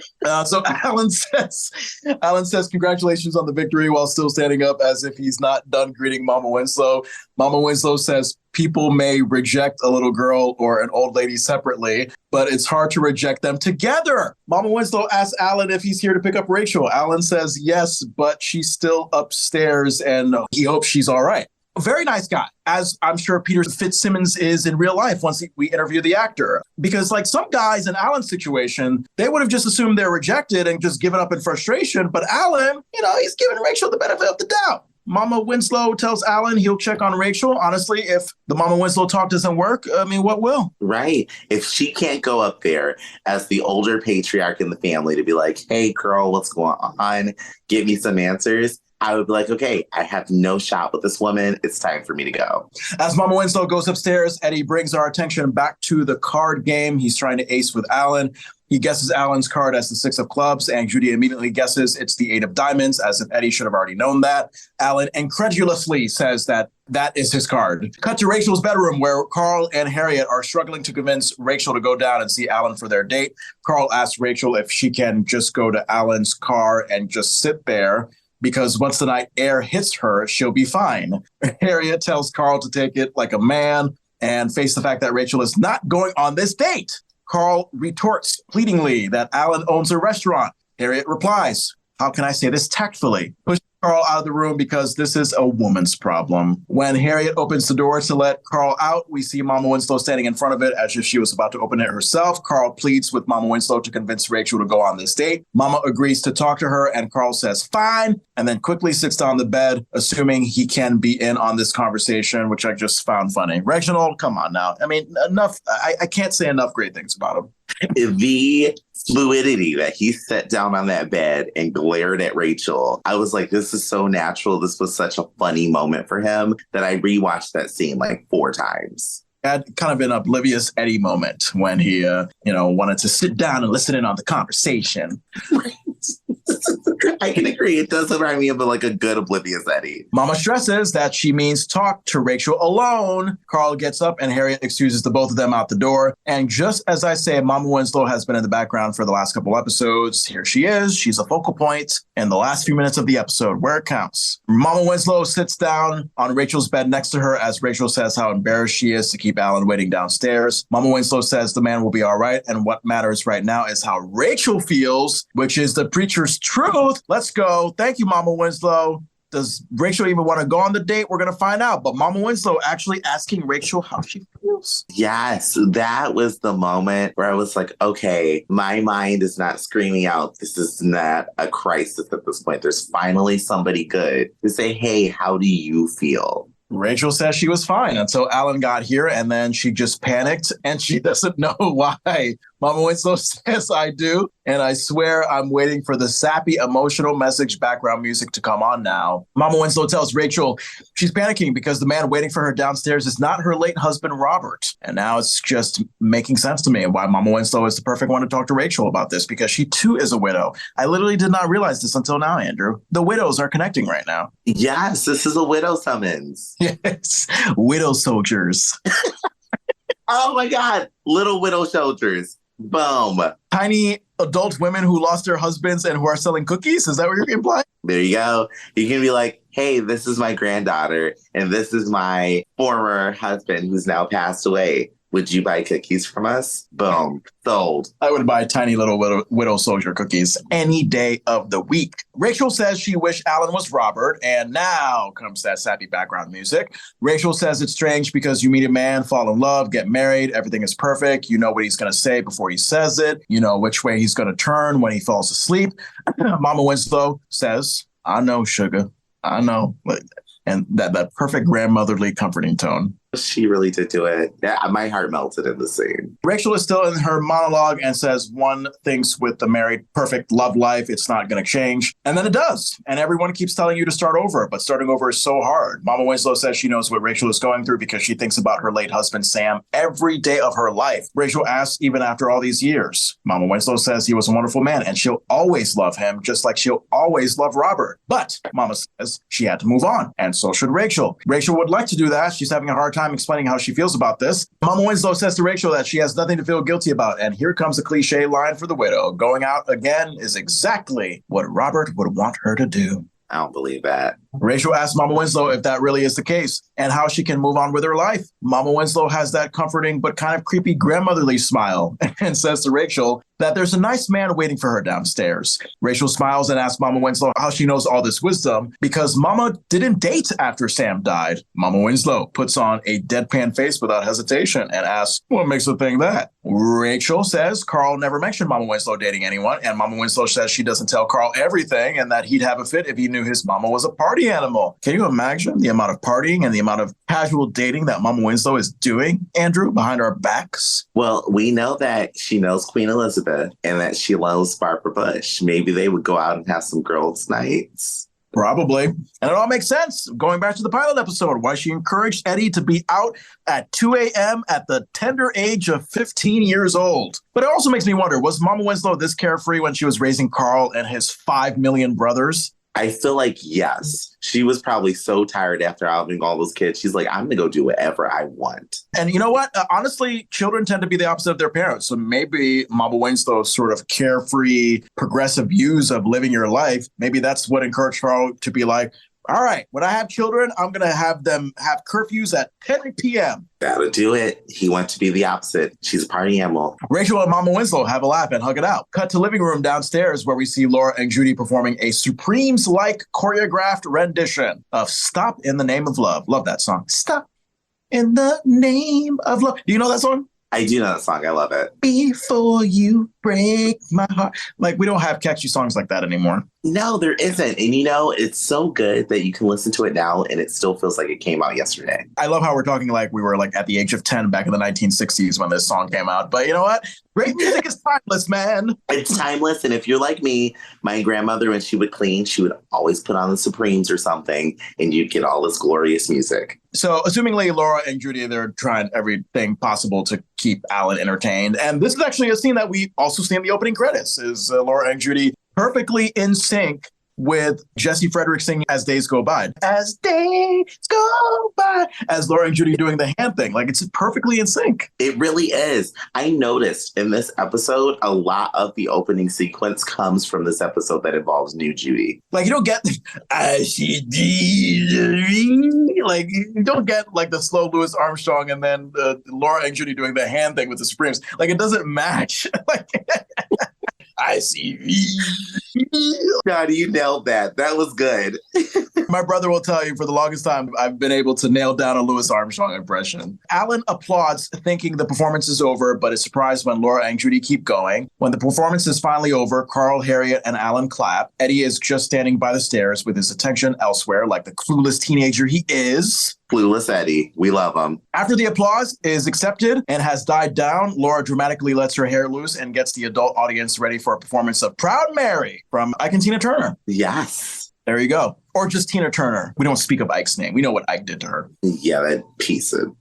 So Alan says congratulations on the victory while still standing up as if he's not done greeting Mama Winslow. Mama Winslow says people may reject a little girl or an old lady separately, but it's hard to reject them together. Mama Winslow asks Alan if he's here to pick up Rachel. Alan says yes, but she's still upstairs and he hopes she's all right. A very nice guy, as I'm sure Peter Fitzsimmons is in real life once we interview the actor. Because like some guys in Alan's situation, they would have just assumed they're rejected and just given up in frustration. But Alan, he's giving Rachel the benefit of the doubt. Mama Winslow tells Alan he'll check on Rachel. Honestly, if the Mama Winslow talk doesn't work, I mean, what will? Right. If she can't go up there as the older patriarch in the family to be like, hey, girl, what's going on? Give me some answers. I would be like, okay, I have no shot with this woman. It's time for me to go. As Mama Winslow goes upstairs, Eddie brings our attention back to the card game. He's trying to ace with Alan. He guesses Alan's card as the 6 of clubs, and Judy immediately guesses it's the 8 of diamonds, as if Eddie should have already known that. Alan incredulously says that is his card. Cut to Rachel's bedroom, where Carl and Harriette are struggling to convince Rachel to go down and see Alan for their date. Carl asks Rachel if she can just go to Alan's car and just sit there, because once the night air hits her, she'll be fine. Harriette tells Carl to take it like a man and face the fact that Rachel is not going on this date. Carl retorts pleadingly that Alan owns a restaurant. Harriette replies, how can I say this tactfully? Push Carl out of the room because this is a woman's problem. When Harriette opens the door to let Carl out, we see Mama Winslow standing in front of it as if she was about to open it herself. Carl pleads with Mama Winslow to convince Rachel to go on this date. Mama agrees to talk to her, and Carl says fine, and then quickly sits down the bed, assuming he can be in on this conversation, which I just found funny. Reginald, come on now. I mean, enough. I can't say enough great things about him. The fluidity that he sat down on that bed and glared at Rachel, I was like, this is so natural. This was such a funny moment for him that I rewatched that scene like 4 times. Had kind of an oblivious Eddie moment when he, wanted to sit down and listen in on the conversation. I can agree. It does remind me of like a good oblivious Eddie. Mama stresses that she means talk to Rachel alone. Carl gets up and Harriette excuses the both of them out the door. And just as I say, Mama Winslow has been in the background for the last couple episodes. Here she is. She's a focal point in the last few minutes of the episode, where it counts. Mama Winslow sits down on Rachel's bed next to her as Rachel says how embarrassed she is to keep Alan waiting downstairs. Mama Winslow says the man will be all right, and what matters right now is how Rachel feels, which is the preacher's truth. Let's go. Thank you, Mama Winslow. Does Rachel even want to go on the date? We're going to find out. But Mama Winslow actually asking Rachel how she feels. Yes, that was the moment where I was like, okay, my mind is not screaming out. This is not a crisis at this point. There's finally somebody good to say, hey, how do you feel? Rachel says she was fine until Alan got here, and then she just panicked, and she doesn't know why. Mama Winslow says, I do, and I swear I'm waiting for the sappy emotional message background music to come on now. Mama Winslow tells Rachel she's panicking because the man waiting for her downstairs is not her late husband, Robert. And now it's just making sense to me why Mama Winslow is the perfect one to talk to Rachel about this, because she too is a widow. I literally did not realize this until now, Andrew. The widows are connecting right now. Yes, this is a widow summons. Yes, widow soldiers. Oh my God, little widow soldiers. Boom. Tiny adult women who lost their husbands and who are selling cookies? Is that what you're implying? There you go. You can be like, hey, this is my granddaughter, and this is my former husband who's now passed away. Would you buy cookies from us? Boom. Sold. I would buy tiny little widow soldier cookies any day of the week. Rachel says she wished Alan was Robert, and now comes that sappy background music. Rachel says it's strange because you meet a man, fall in love, get married, everything is perfect. You know what he's going to say before he says it. You know which way he's going to turn when he falls asleep. Mama Winslow says, I know, sugar. I know. And that perfect grandmotherly comforting tone. She really did do it. Yeah, my heart melted in the scene. Rachel is still in her monologue and says one thinks with the married perfect love life, it's not going to change. And then it does. And everyone keeps telling you to start over, but starting over is so hard. Mama Winslow says she knows what Rachel is going through because she thinks about her late husband, Sam, every day of her life. Rachel asks, even after all these years. Mama Winslow says he was a wonderful man and she'll always love him, just like she'll always love Robert. But Mama says she had to move on, and so should Rachel. Rachel would like to do that. She's having a hard time explaining how she feels about this. Mama Winslow says to Rachel that she has nothing to feel guilty about. And here comes a cliche line for the widow. Going out again is exactly what Robert would want her to do. I don't believe that. Rachel asks Mama Winslow if that really is the case and how she can move on with her life. Mama Winslow has that comforting but kind of creepy grandmotherly smile and says to Rachel that there's a nice man waiting for her downstairs. Rachel smiles and asks Mama Winslow how she knows all this wisdom because Mama didn't date after Sam died. Mama Winslow puts on a deadpan face without hesitation and asks, what makes her think that? Rachel says Carl never mentioned Mama Winslow dating anyone, and Mama Winslow says she doesn't tell Carl everything and that he'd have a fit if he knew his mama was a party animal. Can you imagine the amount of partying and the amount of casual dating that Mama Winslow is doing, Andrew, behind our backs? Well, we know that she knows Queen Elizabeth and that she loves Barbara Bush. Maybe they would go out and have some girls' nights. Probably. And it all makes sense. Going back to the pilot episode, why she encouraged Eddie to be out at 2 a.m. at the tender age of 15 years old. But it also makes me wonder, was Mama Winslow this carefree when she was raising Carl and his 5 million brothers? I feel like, yes, she was probably so tired after having all those kids. She's like, I'm going to go do whatever I want. And you know what? Honestly, children tend to be the opposite of their parents. So maybe Mama Winslow's sort of carefree, progressive views of living your life, maybe that's what encouraged Carl to be like, all right, when I have children, I'm going to have them have curfews at 10 p.m. That'll do it. He wants to be the opposite. She's a party animal. Rachel and Mama Winslow have a laugh and hug it out. Cut to living room downstairs where we see Laura and Judy performing a Supremes-like choreographed rendition of Stop in the Name of Love. Love that song. Stop in the name of love. Do you know that song? I do know that song. I love it. Before you break my heart. Like, we don't have catchy songs like that anymore. No, there isn't. And you know, it's so good that you can listen to it now and it still feels like it came out yesterday. I love how we're talking like we were like at the age of 10 back in the 1960s when this song came out. But you know what? Great music is timeless, man. It's timeless. And if you're like me, my grandmother, when she would clean, she would always put on the Supremes or something and you'd get all this glorious music. So assumingly Laura and Judy, they're trying everything possible to keep Alan entertained. And this is actually a scene that we also see in the opening credits is Laura and Judy perfectly in sync with Jesse Frederick singing As Days Go By. As days go by. As Laura and Judy doing the hand thing. Like, it's perfectly in sync. It really is. I noticed in this episode, a lot of the opening sequence comes from this episode that involves New Judy. Like, you don't get, like, you don't get, like, the slow Louis Armstrong and then Laura and Judy doing the hand thing with the Supremes. Like, it doesn't match. Like, I see. God, you nailed that. That was good. My brother will tell you for the longest time, I've been able to nail down a Louis Armstrong impression. Alan applauds, thinking the performance is over, but is surprised when Laura and Judy keep going. When the performance is finally over, Carl, Harriette, and Alan clap. Eddie is just standing by the stairs with his attention elsewhere, like the clueless teenager he is. Clueless Eddie. We love him. After the applause is accepted and has died down, Laura dramatically lets her hair loose and gets the adult audience ready for a performance of Proud Mary from Ike and Tina Turner. Yes. There you go. Or just Tina Turner. We don't speak of Ike's name. We know what Ike did to her. Yeah, that piece of...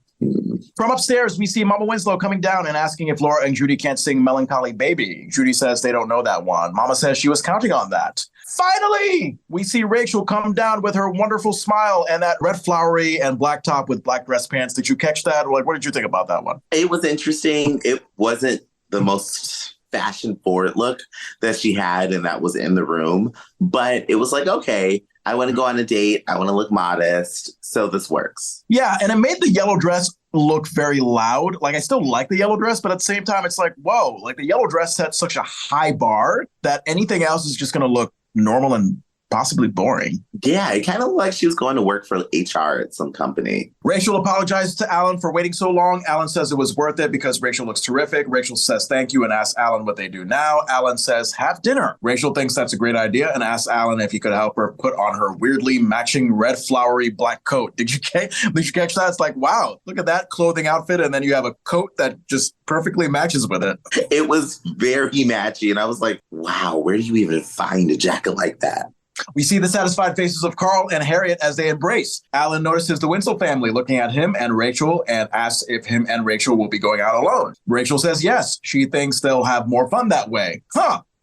From upstairs, we see Mama Winslow coming down and asking if Laura and Judy can't sing Melancholy Baby. Judy says they don't know that one. Mama says she was counting on that. Finally, we see Rachel come down with her wonderful smile and that red flowery and black top with black dress pants. Did you catch that? Like, what did you think about that one? It was interesting. It wasn't the most fashion forward look that she had and that was in the room, but it was like, okay, I want to go on a date. I want to look modest. So this works. Yeah, and it made the yellow dress look very loud. Like, I still like the yellow dress, but at the same time, it's like, whoa, like the yellow dress set such a high bar that anything else is just going to look normal and possibly boring. Yeah, it kind of looked like she was going to work for HR at some company. Rachel apologizes to Alan for waiting so long. Alan says it was worth it because Rachel looks terrific. Rachel says thank you and asks Alan what they do now. Alan says have dinner. Rachel thinks that's a great idea and asks Alan if he could help her put on her weirdly matching red flowery black coat. Did you catch that? It's like, wow, look at that clothing outfit. And then you have a coat that just perfectly matches with it. It was very matchy. And I was like, wow, where do you even find a jacket like that? We see the satisfied faces of Carl and Harriette as they embrace. Alan notices the Winslow family looking at him and Rachel and asks if him and Rachel will be going out alone. Rachel says yes. She thinks they'll have more fun that way.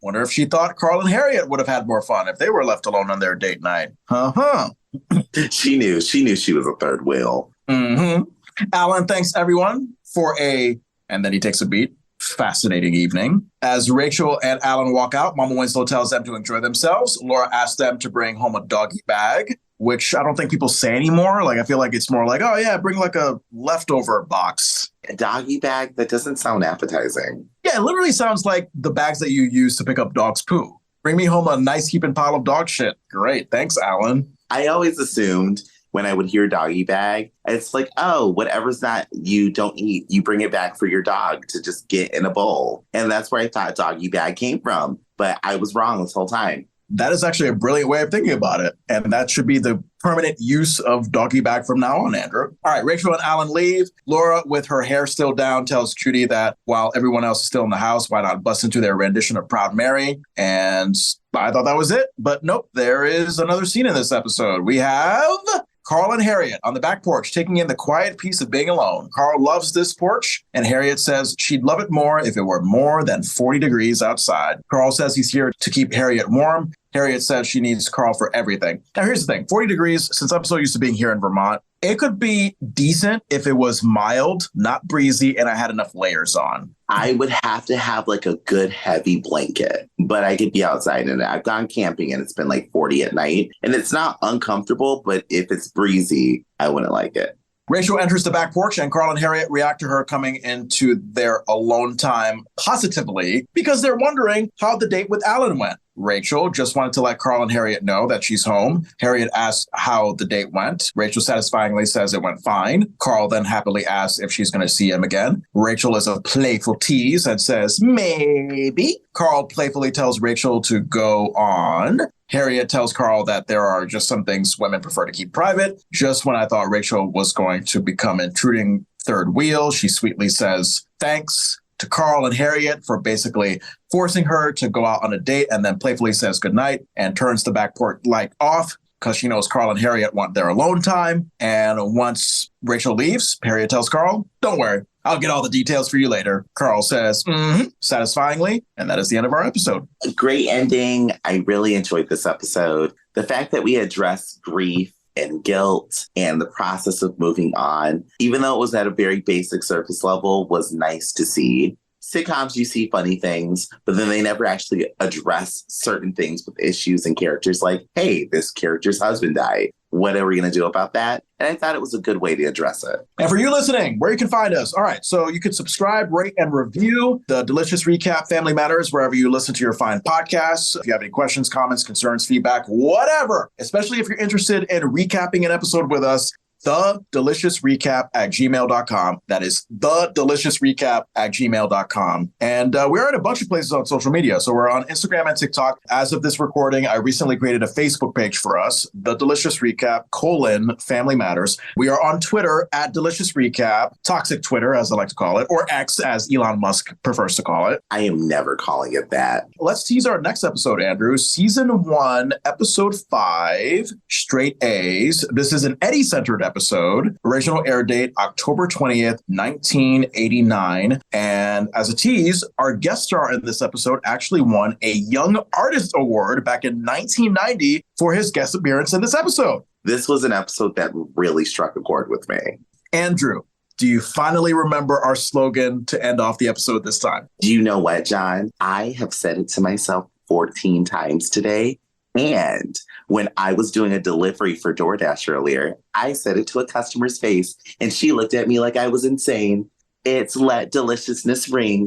Wonder if she thought Carl and Harriette would have had more fun if they were left alone on their date night. She knew she was a third wheel. Mm-hmm. Alan thanks everyone for and then he takes a beat. Fascinating evening. As Rachel and Alan walk out, Mama Winslow tells them to enjoy themselves. Laura asks them to bring home a doggy bag, which I don't think people say anymore. Like, I feel like it's more like, oh yeah, bring like a leftover box. A doggy bag? That doesn't sound appetizing. Yeah, it literally sounds like the bags that you use to pick up dog's poo. Bring me home a nice heaping pile of dog shit. Great. Thanks, Alan. I always assumed when I would hear doggy bag, it's like, oh, whatever's not you don't eat, you bring it back for your dog to just get in a bowl. And that's where I thought doggy bag came from. But I was wrong this whole time. That is actually a brilliant way of thinking about it. And that should be the permanent use of doggy bag from now on, Andrew. All right, Rachel and Alan leave. Laura, with her hair still down, tells Judy that while everyone else is still in the house, why not bust into their rendition of Proud Mary? And I thought that was it. But nope, there is another scene in this episode. We have Carl and Harriette on the back porch, taking in the quiet peace of being alone. Carl loves this porch, and Harriette says she'd love it more if it were more than 40 degrees outside. Carl says he's here to keep Harriette warm. Harriette says she needs Carl for everything. Now, here's the thing. 40 degrees, since I'm so used to being here in Vermont, it could be decent if it was mild, not breezy, and I had enough layers on. I would have to have like a good heavy blanket, but I could be outside, and I've gone camping and it's been like 40 at night, and it's not uncomfortable, but if it's breezy, I wouldn't like it. Rachel enters the back porch, and Carl and Harriette react to her coming into their alone time positively because they're wondering how the date with Alan went. Rachel just wanted to let Carl and Harriette know that she's home. Harriette asks how the date went. Rachel satisfyingly says it went fine. Carl then happily asks if she's going to see him again. Rachel is a playful tease and says, maybe. Carl playfully tells Rachel to go on. Harriette tells Carl that there are just some things women prefer to keep private. Just when I thought Rachel was going to become intruding third wheel, she sweetly says, thanks to Carl and Harriette for basically forcing her to go out on a date, and then playfully says goodnight and turns the back porch light off because she knows Carl and Harriette want their alone time. And once Rachel leaves, Harriette tells Carl, don't worry, I'll get all the details for you later. Carl says, satisfyingly, and that is the end of our episode. A great ending. I really enjoyed this episode. The fact that we addressed grief and guilt and the process of moving on, even though it was at a very basic surface level, was nice to see. Sitcoms, you see funny things, but then they never actually address certain things with issues and characters like, hey, this character's husband died. What are we going to do about that? And I thought it was a good way to address it. And for you listening, where you can find us. All right, so you can subscribe, rate, and review the Delicious Recap Family Matters wherever you listen to your fine podcasts. If you have any questions, comments, concerns, feedback, whatever, especially if you're interested in recapping an episode with us, thedeliciousrecap@gmail.com. That is thedeliciousrecap@gmail.com. And we're at a bunch of places on social media. So we're on Instagram and TikTok. As of this recording, I recently created a Facebook page for us, The Delicious Recap, Family Matters. We are on Twitter @Delicious Recap, Toxic Twitter, as I like to call it, or X, as Elon Musk prefers to call it. I am never calling it that. Let's tease our next episode, Andrew. Season 1, Episode 5, Straight A's. This is an Eddie-centered episode. Original air date, October 20th, 1989. And as a tease, our guest star in this episode actually won a Young Artist Award back in 1990 for his guest appearance in this episode. This was an episode that really struck a chord with me. Andrew, do you finally remember our slogan to end off the episode this time? Do you know what, John? I have said it to myself 14 times today. And when I was doing a delivery for DoorDash earlier, I said it to a customer's face, and she looked at me like I was insane. It's let deliciousness ring.